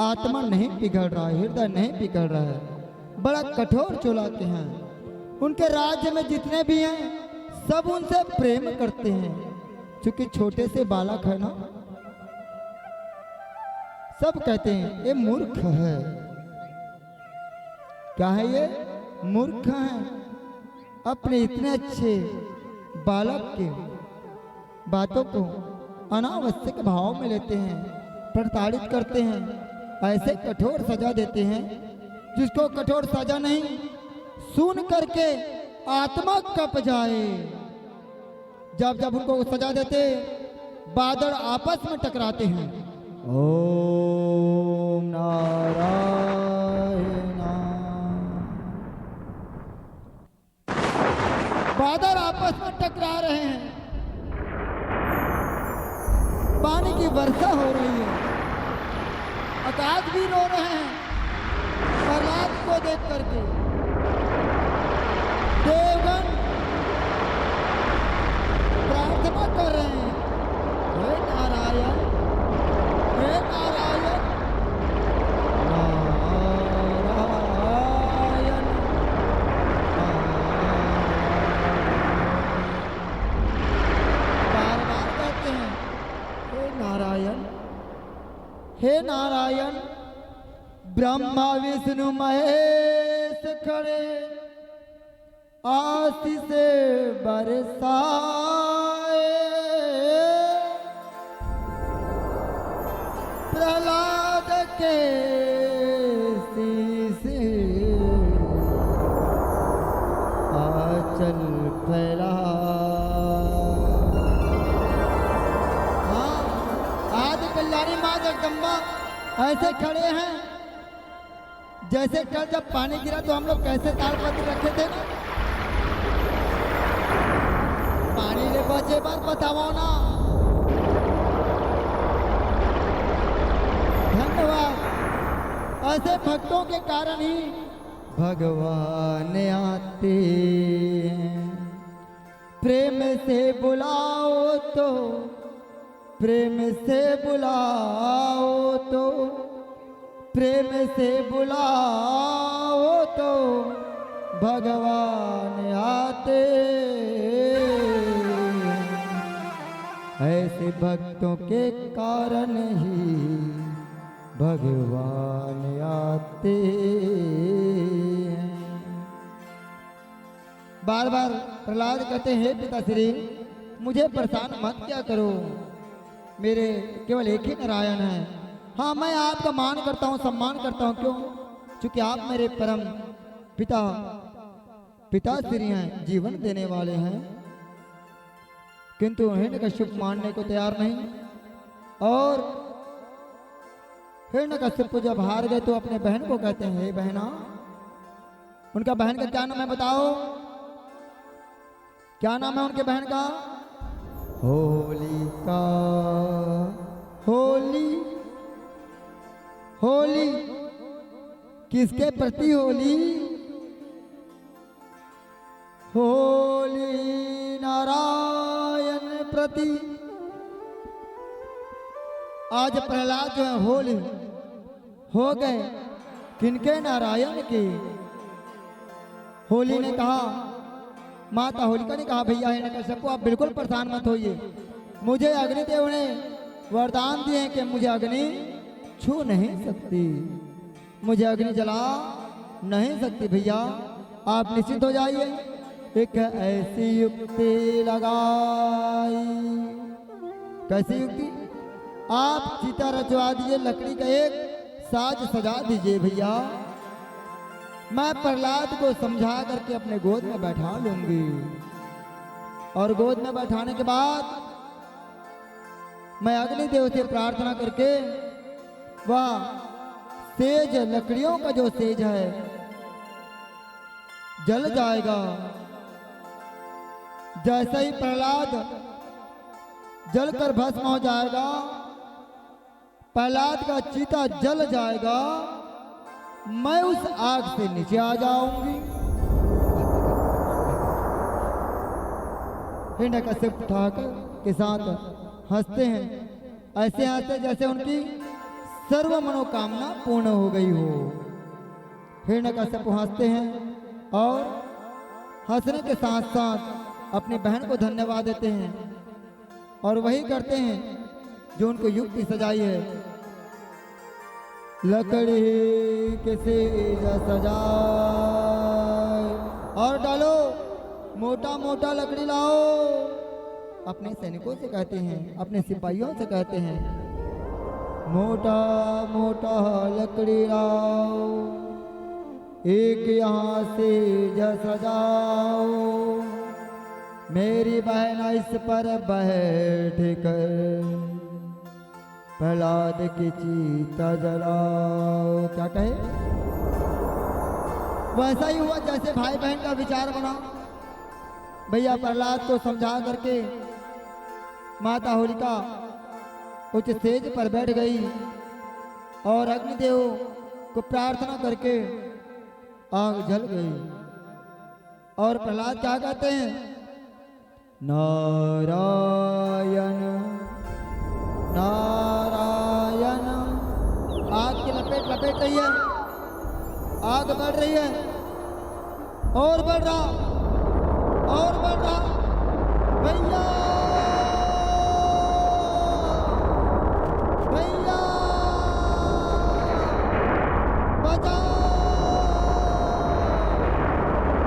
आत्मा नहीं पिघल रहा है, हृदय नहीं पिघल रहा है, बड़ा कठोर चलाते हैं। उनके राज्य में जितने भी हैं सब उनसे प्रेम करते हैं। क्योंकि छोटे से बालक है ना, सब कहते हैं ये मूर्ख है। क्या है ये, मूर्ख है। अपने इतने अच्छे बालक के बातों को अनावश्यक भाव में लेते हैं, प्रताड़ित करते हैं, ऐसे कठोर सजा देते हैं जिसको कठोर सजा नहीं सुन करके आत्मा कप जाए। जब जब उनको सजा देते, बादल आपस में टकराते हैं। ओम नारायण। बादल आपस में टकरा रहे हैं, पानी की वर्षा हो रही है, आकाश भी रो रहे हैं प्रहलाद को देख करके। देवगण प्रार्थना कर रहे हैं, हे नारायण, हे नारायण, नारायण, बार बार कहते हैं हे नारायण, हे नारायण। ब्रह्मा विष्णु महेश खड़े आशीष बरसाए, प्रहलाद के शीश आंचल फैला। हाँ, आदि कल्याणी माँ जगदम्बा ऐसे खड़े हैं जैसे कल जब पानी गिरा तो हम लोग कैसे तालपत्र रखे थे ना। पानी ने बचे बार बताओ ना। धन्यवाद। ऐसे भक्तों के कारण ही भगवान आते हैं। प्रेम से बुलाओ तो, प्रेम से बुलाओ तो, प्रेम से बुलाओ तो भगवान आते। ऐसे भक्तों के कारण ही भगवान आते हैं। बार बार प्रहलाद कहते हैं, पिताश्री मुझे परेशान मत क्या करो, मेरे केवल एक ही नारायण है। हाँ, मैं आपका मान करता हूँ, सम्मान करता हूँ। क्यों? क्योंकि आप मेरे परम पिताश्री हैं, जीवन देने वाले हैं। किंतु हिरण्यकश्यप मानने को तैयार नहीं। और हिरण्यकश्यप जब हार गए तो अपने बहन को कहते हैं, हे बहना, उनका बहन का क्या नाम है बताओ? क्या नाम है उनके बहन का? होलिका। होली, होली किसके प्रति होली? होली नारायण प्रति। आज प्रहलाद जो है होली हो गए किनके? नारायण के। होली ने कहा, माता होलिका ने कहा, भैया हिरण्यकश्यप को आप बिल्कुल परेशान मत होइए, मुझे अग्निदेव ने वरदान दिए हैं कि मुझे अग्नि छू नहीं सकती, मुझे अग्नि जला नहीं सकती। भैया आप निश्चित हो जाइए। एक ऐसी युक्ति लगाई। कैसी युक्ति? आप चिता रचवा दीजिए, लकड़ी का एक साज सजा दीजिए भैया, मैं प्रहलाद को समझा करके अपने गोद में बैठा लूंगी। और गोद में बैठाने के बाद मैं अग्निदेव से प्रार्थना करके वह सेज, लकड़ियों का जो सेज है जल जाएगा। जैसे ही प्रहलाद जलकर भस्म हो जाएगा, प्रहलाद का चिता जल जाएगा, मैं उस आग से नीचे आ जाऊंगी। हिरण्यकश्यप ठाकुर के साथ हंसते हैं, ऐसे हंसते जैसे उनकी सर्व मनोकामना पूर्ण हो गई हो। हिरण्यकश्यप हंसते हैं और हंसने के साथ साथ अपनी बहन को धन्यवाद देते हैं और वही करते हैं जो उनको युक्ति सजाई है। लकड़ी के सेज सजाए और डालो, मोटा मोटा लकड़ी लाओ। अपने सैनिकों से कहते हैं, अपने सिपाहियों से कहते हैं, मोटा मोटा लकड़ी लाओ, एक यहाँ से सजाओ, मेरी बहन इस पर बैठ कर प्रहलाद की चीता जलाओ। क्या कहे? वैसा ही हुआ जैसे भाई बहन का विचार बना। भैया प्रहलाद को समझा करके माता होलिका उच्च स्टेज पर बैठ गई और अग्निदेव को प्रार्थना करके आग जल गई। और प्रहलाद क्या कहते हैं? नारायण नारायण। आग की लपेट लपेट रही है, आग बढ़ रही है और बढ़ रहा और बढ़ रहा। भैया भैया बचाओ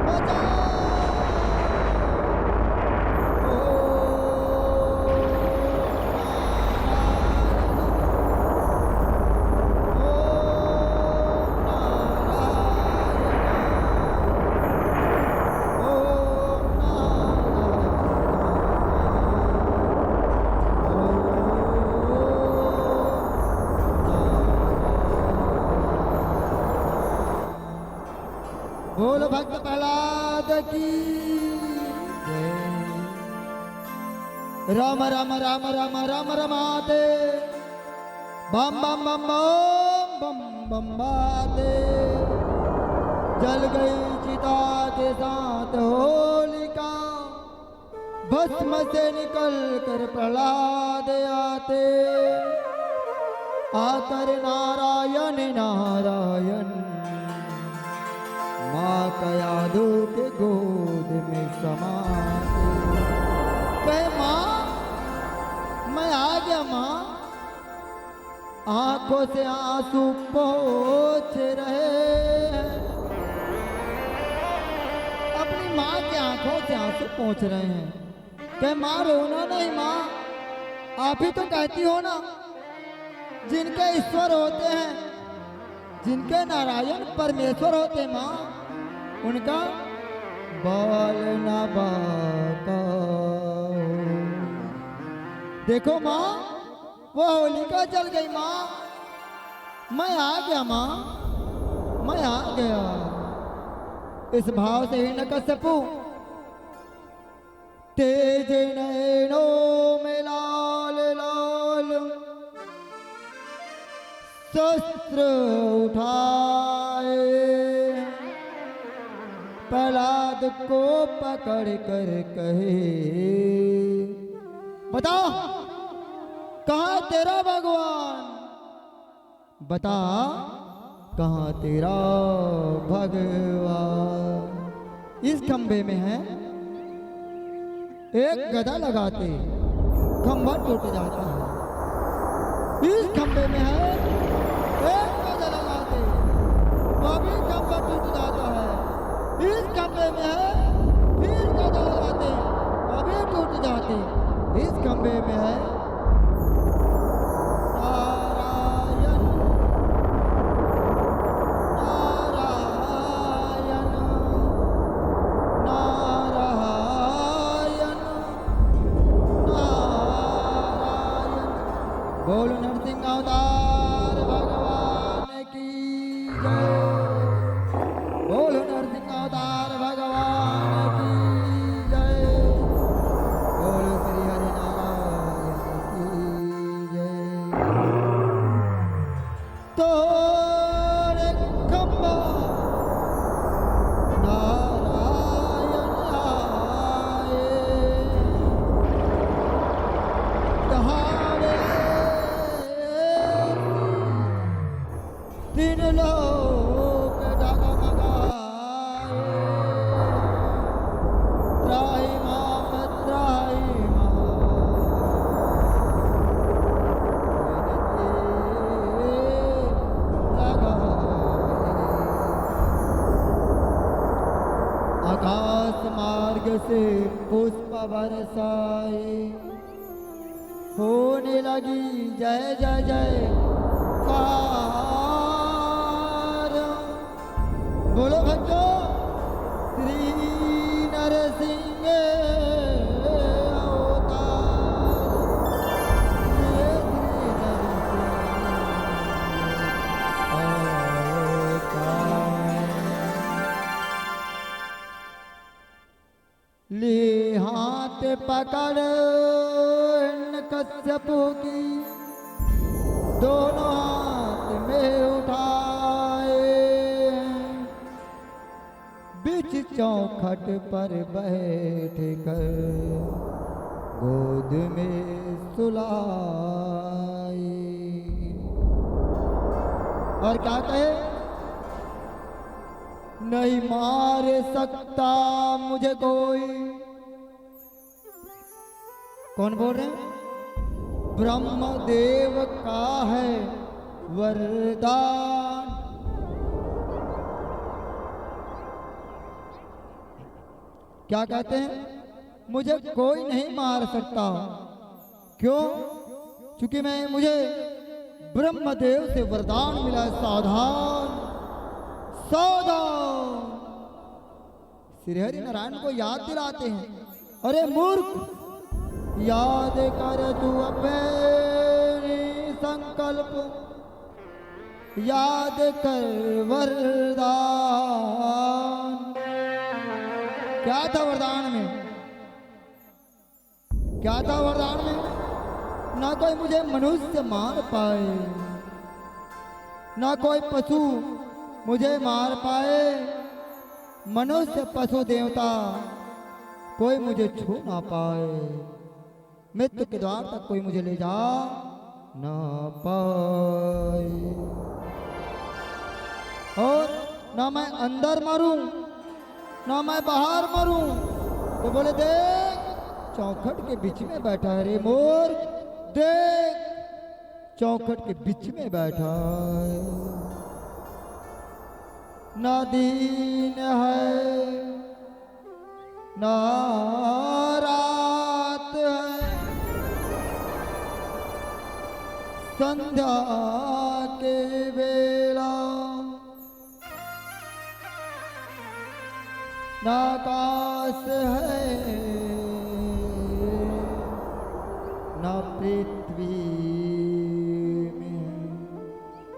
बचाओ। बोल भक्त प्रहलाद की जय। राम राम राम राम राम रमाते बम बम बम बम बम बम बाते। जल गई चिता के साथ होलिका, भस्म से निकल कर प्रहलाद आते। आकर नारायण नारायण माँ का यादों के गोद में समाते। कहे माँ मैं आ गया माँ। आंखों से आंसू पोंछ रहे हैं, अपनी माँ की आंखों से आंसू पोंछ रहे हैं। कहे माँ रोना नहीं माँ, आप ही तो कहती हो ना जिनके ईश्वर होते हैं, जिनके नारायण परमेश्वर होते माँ, उनका बाल ना बाका। देखो माँ वो होलिका जल गई माँ, मैं आ गया माँ, मैं आ गया। इस भाव से ही नकस्सपू तेज नैनों में लाल लाल शस्त्र उठाए, प्रहलाद को पकड़ कर कहे बताओ कहाँ तेरा भगवान, बता कहाँ तेरा भगवान। इस खंबे में है, एक गदा लगाते खंबा टूट जाता है। इस खंबे में है, एक गदा लगाते वो भी खंबा टूट जाता है। इस खंबे में है, फिर गदा लगाते वो भी टूट जाते। इस खंबे में है नारायण नारायण नारायण नारायण। बोल नरसिंह अवतार भगवान की जय। बोल नरसिंह अवतार भगवान की जय। बोल श्री हरि नारायण की जय। तोरे खंबा नारायण आए, दहाड़े तीन लोक डगमगाए। त्राहिमाम त्राहिमाम आकाश मार्ग से पुष्प बरसाए, होने लगी जय जय जय कार। बोलो भक्तों श्री नरसिंह पकड़ कश्यपु की दोनों हाथ में उठाए, बीच चौखट पर बैठ कर गोद में सुलाए। और क्या कहे, नहीं मार सकता मुझे कोई। कौन बोल रहे हैं? ब्रह्मदेव का है वरदान। क्या कहते हैं? मुझे कोई नहीं मार सकता। क्यों? क्योंकि मुझे ब्रह्मदेव से वरदान मिला है, सावधान सावधान। श्री हरि नारायण को याद दिलाते हैं, अरे मूर्ख, याद कर तू अपने संकल्प, याद कर वरदान। क्या था वरदान में? क्या था वरदान में? ना कोई मुझे मनुष्य मार पाए, ना कोई पशु मुझे मार पाए, मनुष्य पशु देवता कोई मुझे छू ना पाए, मृत्यु के द्वार तक कोई मुझे ले जा ना पाए। और ना मैं अंदर मरूं ना मैं बाहर मरूं। तो बोले देख चौखट के बीच में बैठा है रे मोर, देख चौखट के बीच में बैठा है। ना दिन है ना रात है, संध्या के बेला, ना आकाश है ना पृथ्वी में,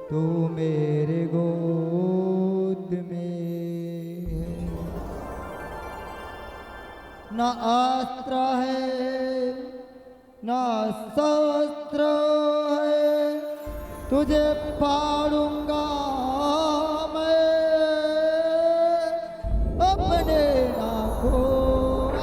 तू मेरे गोद में है। ना अस्त्र है ना शस्त्र है, तुझे फाड़ूंगा मैं अपने नाखून।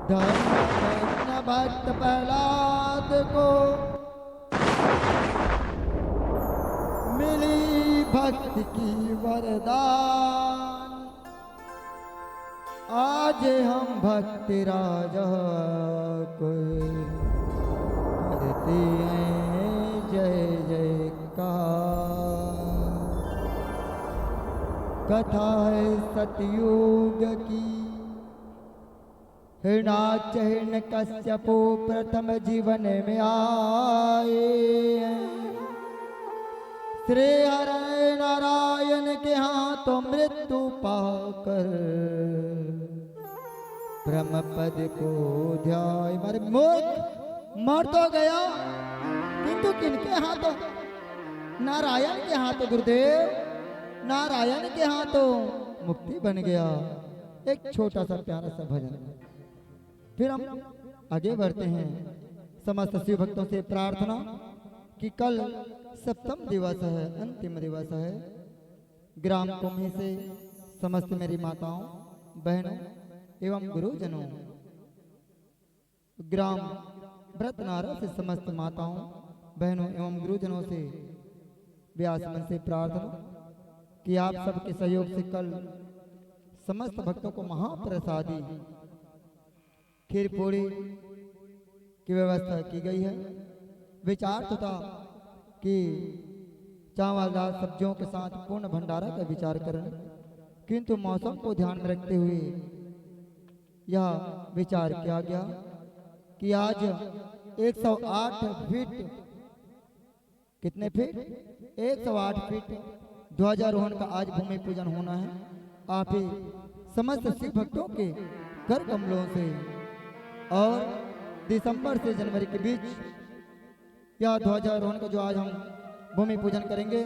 धन्य भक्त प्रहलाद को मिली भक्ति की वरदान। आज हम भक्ति राजा को करते हैं जय जयकार। कथा है सतयुग की, हिरणाक्ष हिरण्यकश्यपु प्रथम जीवन में आए। श्री हरि नारायण के हाथों मृत्यु पाकर ब्रह्म पद को ध्याय। मारे मूर्ख, मर तो गया किंतु किनके हाथों? नारायण के हाथों गुरुदेव, नारायण के हाथों मुक्ति बन गया। एक छोटा सा प्यारा सा भजन, फिर हम आगे बढ़ते हैं। समस्त शिव भक्तों से प्रार्थना कि कल सप्तम दिवस है, अंतिम दिवस है। ग्राम कुम्ही से समस्त मेरी माताओं बहनों एवं गुरुजनों, ग्राम व्रतनारा से समस्त माताओं बहनों एवं गुरुजनों से व्यास मन से प्रार्थना कि आप सबके सहयोग से कल समस्त भक्तों को महाप्रसादी खीर पूरी की व्यवस्था की गई है। विचार तो था कि चावल दाल सब्जियों के साथ पूर्ण भंडारा का विचार करें, किंतु मौसम को ध्यान में रखते हुए यह विचार किया गया कि आज 108 फीट, कितने फीट? 108 फीट ध्वजारोहण का आज भूमि पूजन होना है। आप ही समस्त शिव भक्तों के कर कमलों से और दिसंबर से जनवरी के बीच यह ध्वजारोहण का जो आज हम भूमि पूजन करेंगे,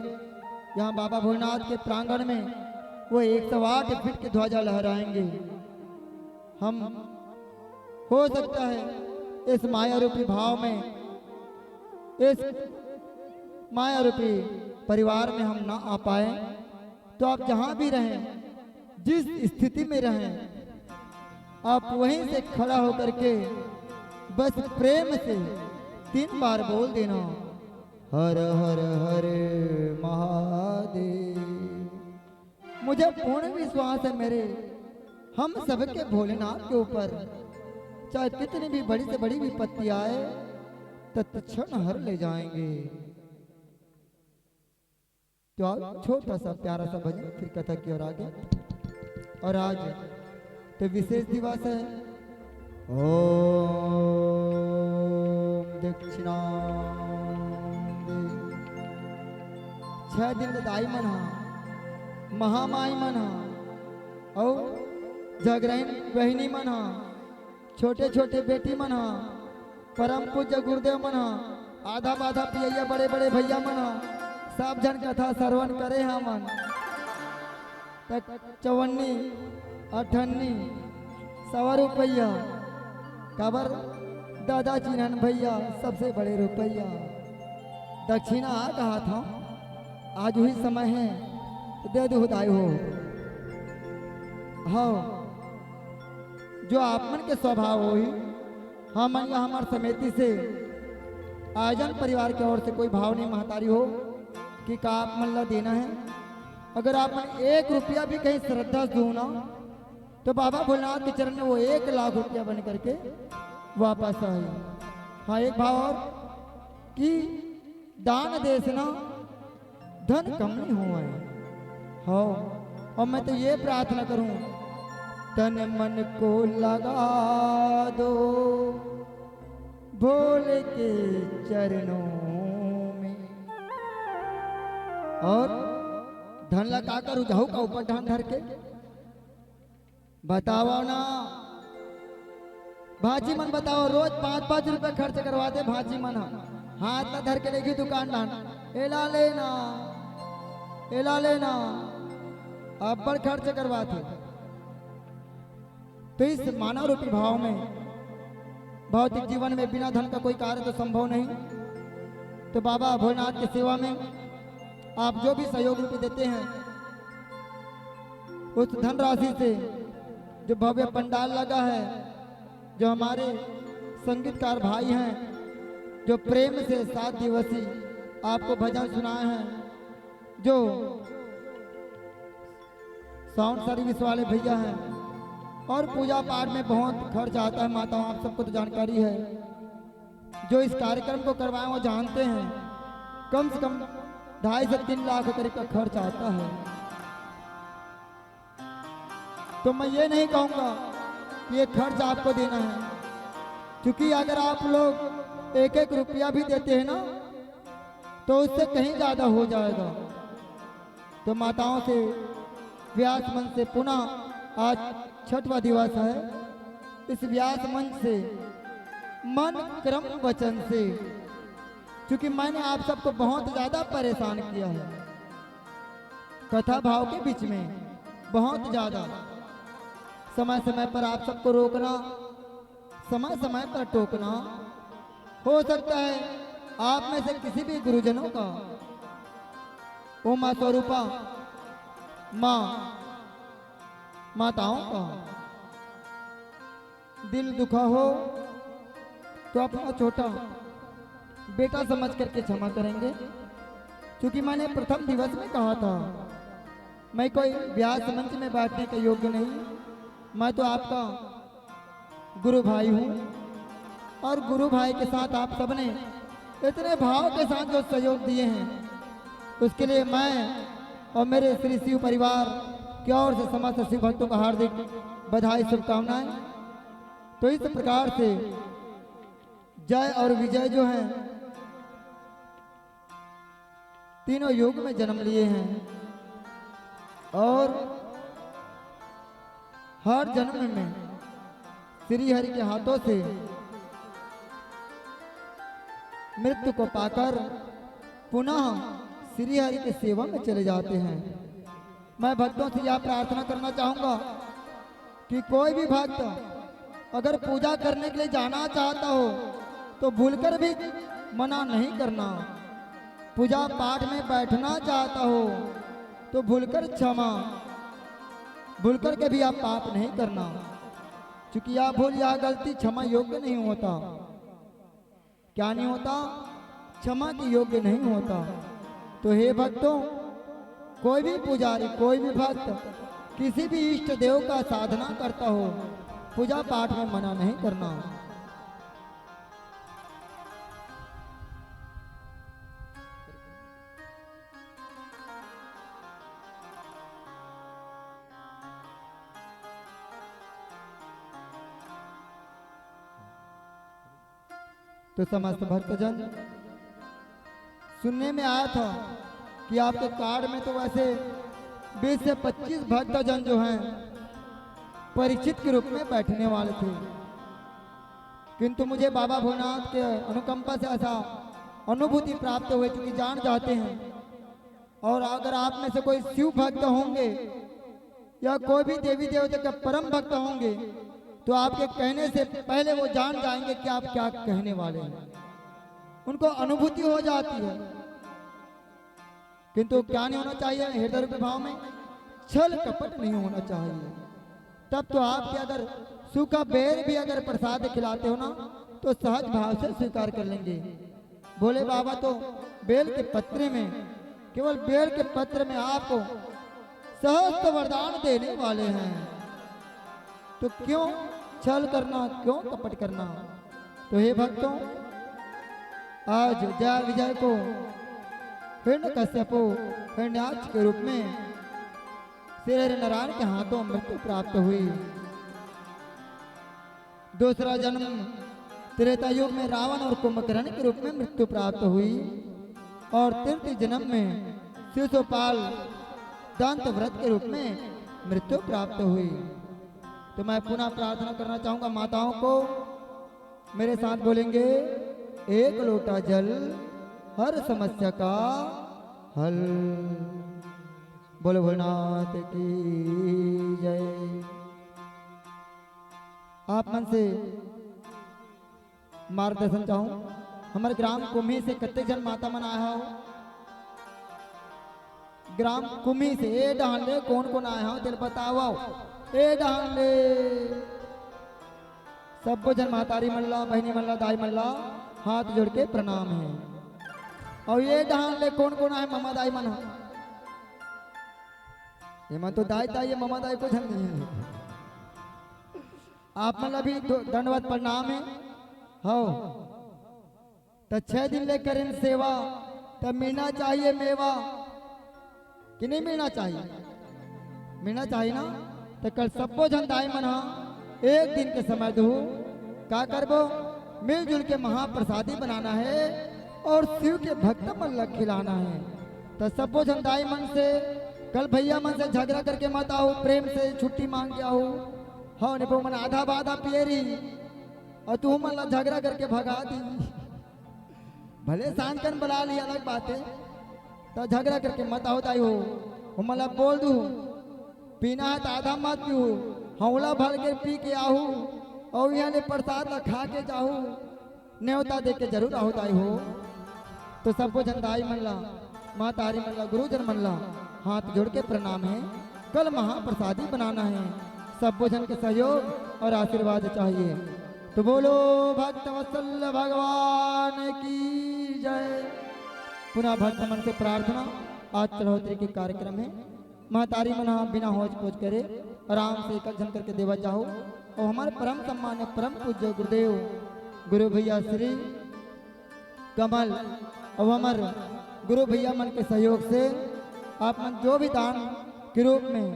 यहाँ बाबा भोलेनाथ के प्रांगण में वो 108 फीट की ध्वजा लहराएंगे। हम हो सकता है इस माया रूपी भाव में, इस माया रूपी परिवार में हम ना आ पाए, तो आप जहां भी रहें, जिस स्थिति में रहें, आप वहीं से खड़ा होकर के बस प्रेम से 3 बार बोल देना, हर हर हरे महादेव। मुझे पूर्ण विश्वास है मेरे हम सबके भोलेनाथ के ऊपर, चाहे कितनी भी बड़ी से बड़ी विपत्ति आए तत्क्षण हर ले जाएंगे। तो आप छोटा सा प्यारा सा भजन, फिर कथा की ओर आगे। और आज तो विशेष दिवस है, ओम दक्षिणा 6 दिन दाई मन हा, महामाई मन हा, और जगरैन बहनी मन हा, छोटे छोटे बेटी मन हा, परम पूज्य गुरुदेव मन हा, आधा बाधा पियैया बड़े बड़े भैया मन हा, सब जन कथा श्रवण करे हमन। 54 58 100 रुपया कबर दादा चिन्हन भैया सबसे बड़े रुपया दक्षिणा आ कहा था, आज वही समय है तो दे दो हुदाई हो। हाँ, जो आप मन के स्वभाव हो ही हम या हमारे समिति से आयोजन परिवार की ओर से कोई भाव नहीं महतारी हो कि का आप मन ला देना है। अगर आप मन 1 रुपया भी कहीं श्रद्धा दो ना, तो बाबा भोलेनाथ के चरण में वो 1 लाख रुपया बन करके वापस आए। हाँ, एक भाव और कि दान देश ना धन कम नहीं हुआ है। हाँ, और मैं तो ये प्रार्थना करूं, तन मन को लगा दो भोले के चरणों में, और धन लगा कर जाऊ का ऊपर धन धर के बताओ ना। भाजी मन बताओ, रोज 5-5 रुपए खर्च करवाते भाजी मन, हाथ में धर के लेगी दुकान डान, एला लेना एला लेना, अब बड़ खर्च करवाते। तो इस मानव रूपी भाव में, भौतिक जीवन में बिना धन का कोई कार्य तो संभव नहीं। तो बाबा भोलेनाथ की सेवा में आप जो भी सहयोग रूपी देते हैं, उस धनराशि से जो भव्य पंडाल लगा है, जो हमारे संगीतकार भाई हैं, जो प्रेम से 7 दिवसीय आपको भजन सुनाए हैं, जो साउंड सर्विस वाले भैया हैं, और पूजा पाठ में बहुत खर्च आता है माताओं, आप सबको तो जानकारी है। जो इस कार्यक्रम को करवाए वो जानते हैं, कम से कम 2.5 से 3 लाख करीब का खर्च आता है। तो मैं ये नहीं कहूँगा कि ये खर्च आपको देना है, क्योंकि अगर आप लोग 1-1 रुपया भी देते हैं ना, तो उससे कहीं ज़्यादा हो जाएगा। तो माताओं से व्यास मंच से पुनः आज 6वां दिवस है, इस व्यास मंच से मन क्रम वचन से, क्योंकि मैंने आप सबको बहुत ज़्यादा परेशान किया है कथा भाव के बीच में, बहुत ज़्यादा। समय समय पर आप सबको रोकना, समय समय पर टोकना। हो सकता है आप में से किसी भी गुरुजनों का, ओ माँ स्वरूपा, माँ माताओं का दिल दुखा हो, तो अपना छोटा बेटा समझ करके क्षमा करेंगे। क्योंकि मैंने प्रथम दिवस में कहा था, मैं कोई व्यास मंच में बैठने के योग्य नहीं, मैं तो आपका गुरु भाई हूँ। और गुरु भाई के साथ आप सबने इतने भाव के साथ जो सहयोग दिए हैं, उसके लिए मैं और मेरे श्री शिव परिवार की ओर से समस्त शिव भक्तों का हार्दिक बधाई, शुभकामनाएं। तो इस प्रकार से जय और विजय जो हैं, तीनों युग में जन्म लिए हैं, और हर जन्म में श्री हरि के हाथों से मृत्यु को पाकर पुनः श्री हरि की सेवा में चले जाते हैं। मैं भक्तों से यह प्रार्थना करना चाहूंगा कि कोई भी भक्त अगर पूजा करने के लिए जाना चाहता हो तो भूलकर भी मना नहीं करना। पूजा पाठ में बैठना चाहता हो तो भूलकर भूलकर के भी आप पाप नहीं करना, क्योंकि यह भूल या गलती क्षमा योग्य नहीं होता। क्या नहीं होता? क्षमा के योग्य नहीं होता। तो हे भक्तों, कोई भी पुजारी, कोई भी भक्त किसी भी इष्ट देव का साधना करता हो, पूजा पाठ में मना नहीं करना। तो समस्त भक्तजन, सुनने में आया था कि आपके कार्ड में तो वैसे 20 से 25 भक्तजन जो हैं परीक्षित के रूप में बैठने वाले थे, किंतु मुझे बाबा भोलेनाथ के अनुकंपा से ऐसा अनुभूति प्राप्त हुई कि जान जाते हैं। और अगर आप में से कोई शिव भक्त होंगे या कोई भी देवी देवता के परम भक्त होंगे तो आपके कहने से पहले वो जान जाएंगे कि आप क्या कहने वाले हैं, उनको अनुभूति हो जाती है। किंतु क्या नहीं होना चाहिए? हृदय रूपी भाव में छल कपट नहीं होना चाहिए। तब तो आपके अगर सूखा बेर भी अगर प्रसाद खिलाते हो ना तो सहज भाव से स्वीकार कर लेंगे। बोले बाबा तो बेल के पत्र में, केवल बेल के पत्र में आपको सहस्त्र वरदान देने वाले हैं, तो क्यों छल करना, क्यों कपट करना? तो हे भक्तों, आज जय विजय को हिरण्यकश्यपु हिरण्याक्ष के रूप में श्री हरि नारायण के हाथों मृत्यु प्राप्त हुई। दूसरा जन्म त्रेता युग में रावण और कुंभकर्ण के रूप में मृत्यु प्राप्त हुई। और तृतीय जन्म में शिशुपाल दंत व्रत के रूप में मृत्यु प्राप्त हुई। तो मैं पुनः प्रार्थना करना चाहूंगा माताओं को, मेरे साथ बोलेंगे, एक लोटा जल हर समस्या का हल। बोलो भोलेनाथ की जय। आप मन से मार्गदर्शन चाहूं, हमारे ग्राम कुम्ही से कत्ते जन माता मन आया हो? ग्राम कुम्ही से ए डाले कौन कौन आया हो तेरे बताओ। ए डाले सब जन मातारी मल्ला, बहनी मल्ला, दाई मल्ला हाथ जोड़ के प्रणाम है। और ये डाले कौन कौन आए? ममा दाई मन है। ये मन तो दाई दाई, ये ममा दाई को झन नहीं है। आप मतलब भी दंडवत प्रणाम है हो। तो 6 दिन ले करें सेवा, तब मिलना चाहिए मेवा कि नहीं मिलना चाहिए? मिलना चाहिए ना। तो कल सबो जन दाई मन एक दिन के समय दो, क्या करबो? मिलजुल के महाप्रसादी बनाना है और शिव के भक्त मन लग खिलाना है। तो सबो जन दाई मन से कल भैया मन से झगड़ा करके मत आओ, प्रेम से छुट्टी मांग के आओ। हाँ नहीं मन आधा बाधा पियरी और तू मन झगड़ा करके भगा दी। भले शांत कर बुला ली, अलग बात है, तो झगड़ा करके मत आओ ताई हो। मतलब बोल दू पीना है तो आधा मत पीऊ, हौला भर के पी के आहू और यहाँ ले प्रसाद खा के जाहू, न्योता दे के जरूर आओ ताई हो। तो सबको जनदाई मल्ला, माँ तारी मल्ला, गुरुजन मल्ला हाथ जोड़ के प्रणाम है। कल महाप्रसादी बनाना है, सबको जन के सहयोग और आशीर्वाद चाहिए। तो बोलो भक्त वत्सल भगवान की जय। पुनः भक्त मन से प्रार्थना, आज चढ़ोतरी के कार्यक्रम है। महतारी मना बिना होच पोच करे आराम से एक जन करके देवा चाहो। और हमारे परम सम्मान्य परम पूज्य गुरुदेव गुरु भैया श्री कमल और हमारे गुरु भैया मन के सहयोग से आप मन जो भी दान के रूप में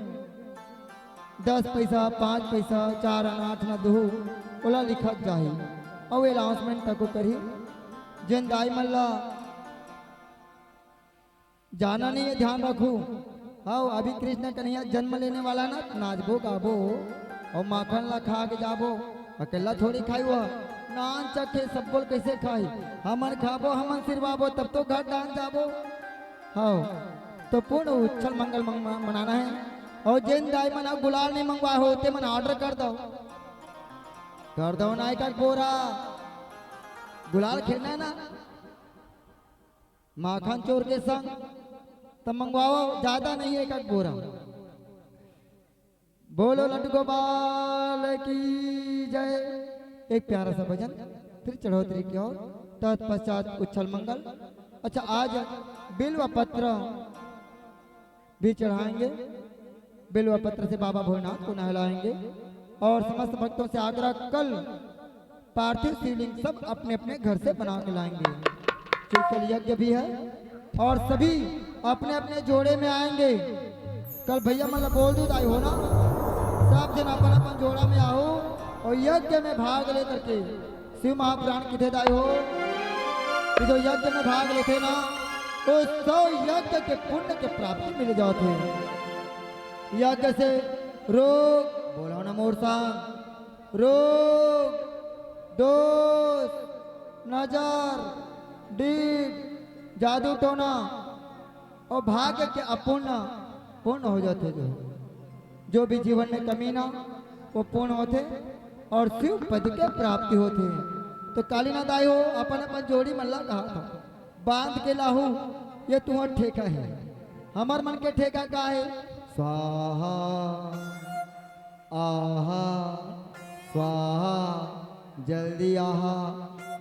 10 पैसा, 5 पैसा, 4 आना, 8 आना दो ओला लिखा जाए और अनाउंसमेंट तक करी। जिन दाई मल्ला जाना नहीं है, ध्यान रखू। हाँ अभी कृष्ण कन्हैया जन्म लेने वाला ना, नाचबो गाबो और माखन ला खा के जाबो, अकेला थोड़ी खाई हुआ। नान चखे सब बोल कैसे खाई, हमन खाबो हमन सिरवाबो तब तो घर डांस जाबो। हाँ तो पूर्ण उच्छल मंगल मनाना है। और जिन दाई मना गुलाल नहीं मंगवा होते मन ऑर्डर कर दो ना एक बोरा गुलाल खेलना है ना माखन चोर के संग, तब मंगवाओ, ज्यादा नहीं है एक बोरा। बोलो लड्डू गोपाल की जय। एक प्यारा सा भजन फिर चढ़ोतरी की ओर, तत्पश्चात उच्छल मंगल। अच्छा आज बिल्व पत्र भी चढ़ाएंगे, बिल्व पत्र से बाबा भोलेनाथ को नहलाएंगे। और समस्त भक्तों से आग्रह, कल पार्थिव शिवलिंग सब अपने अपने घर से बना के लाएंगे। कल यज्ञ भी है और सभी अपने अपने जोड़े में आएंगे। कल भैया मतलब बोल दूँ आई हो ना, सब जन अपन अपन जोड़ा में आओ और यज्ञ में भाग ले करके शिव महापुराण किधे दाई हो कि जो यज्ञ में भाग लेते ना तो 100 यज्ञ के पुण्य के प्राप्ति मिल जाते। यज्ञ से रोग बोलो ना मोर सांग, रोग दोष नजर डीड जादू टोना और भाग्य के अपूर्ण पूर्ण हो जाते। जो भी जीवन में कमी ना वो पूर्ण होते और शिव पद के प्राप्ति होते। तो कालीनाथ आए हो अपन अपन जोड़ी मल्ला कहा था बांध के लाहू, ये तुम्हारा ठेका है, हमार मन के ठेका का है स्वाहा आहा स्वाहा जल्दी आहा।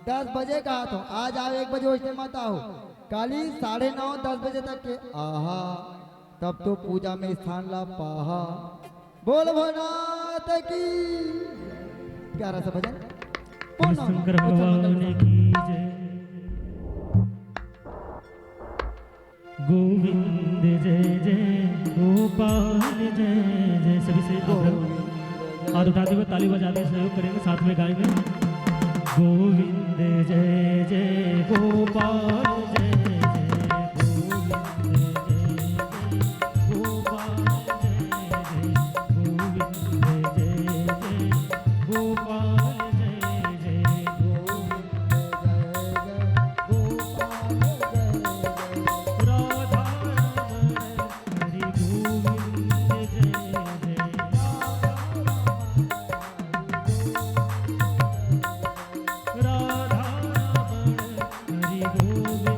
10 बजे कहा तो आज आओ, 1 बजे उसने मत आओ, काली 9:30 10 बजे तक के आहा, तब तो पूजा में स्थान ला पाहा। बोल भोलेनाथ की प्यारा सा भजन शंकर भगवान की जय। गोविंद जय जय गोपाल जय जय। सभी से हाथ उठाते हुए ताली बजाते सहयोग करेंगे, साथ में गाएंगे। गोविंद जय जय गोपाल जय जय, गोविंद जय जय गोपाल जय जय, गोविंद जय जय गोपाल जय जय, राधा हरि गोविंद जय जय, राधा हरि गोविंद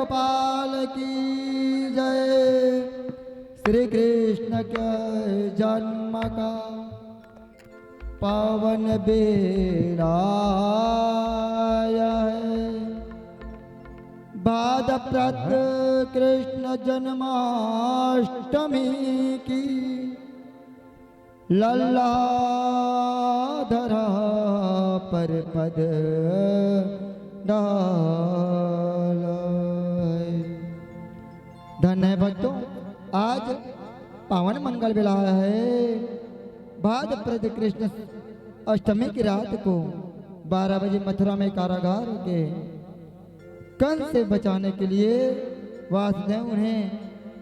गोपाल की जय। श्री कृष्ण के जन्म का पावन बेला है। भाद्रपद कृष्ण जन्माष्टमी की लल्लाधरा पर पद डाला। धन्य है भक्तों, आज पावन मंगल बेला है। भाद्रपद कृष्ण अष्टमी की रात को 12 बजे मथुरा में कारागार के कंस से बचाने के लिए वासुदेव उन्हें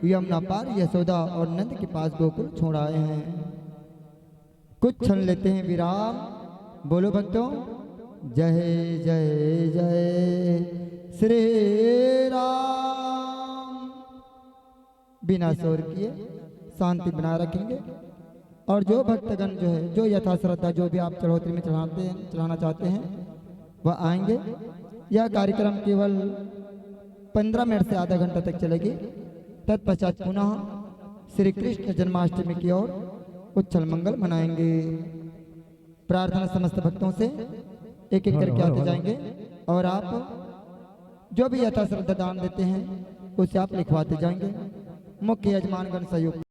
यमुना पार यशोदा और नंद के पास गोकुल छोड़ आए हैं। कुछ क्षण लेते हैं विराम। बोलो भक्तों, जय जय जय श्री राम। बिना शोर किए शांति बनाए रखेंगे। और जो भक्तगण जो है, जो यथा श्रद्धा जो भी आप चढ़ोतरी में चढ़ाना चाहते हैं वह आएंगे। यह कार्यक्रम केवल 15 मिनट से आधा घंटा तक चलेगी। तत्पश्चात पुनः श्री कृष्ण जन्माष्टमी की ओर उच्छल मंगल मनाएंगे। प्रार्थना समस्त भक्तों से एक एक करके आते जाएंगे और आप जो भी यथा श्रद्धा दान देते हैं उसे आप लिखवाते जाएंगे। मुख्य यजमानगण सहयोग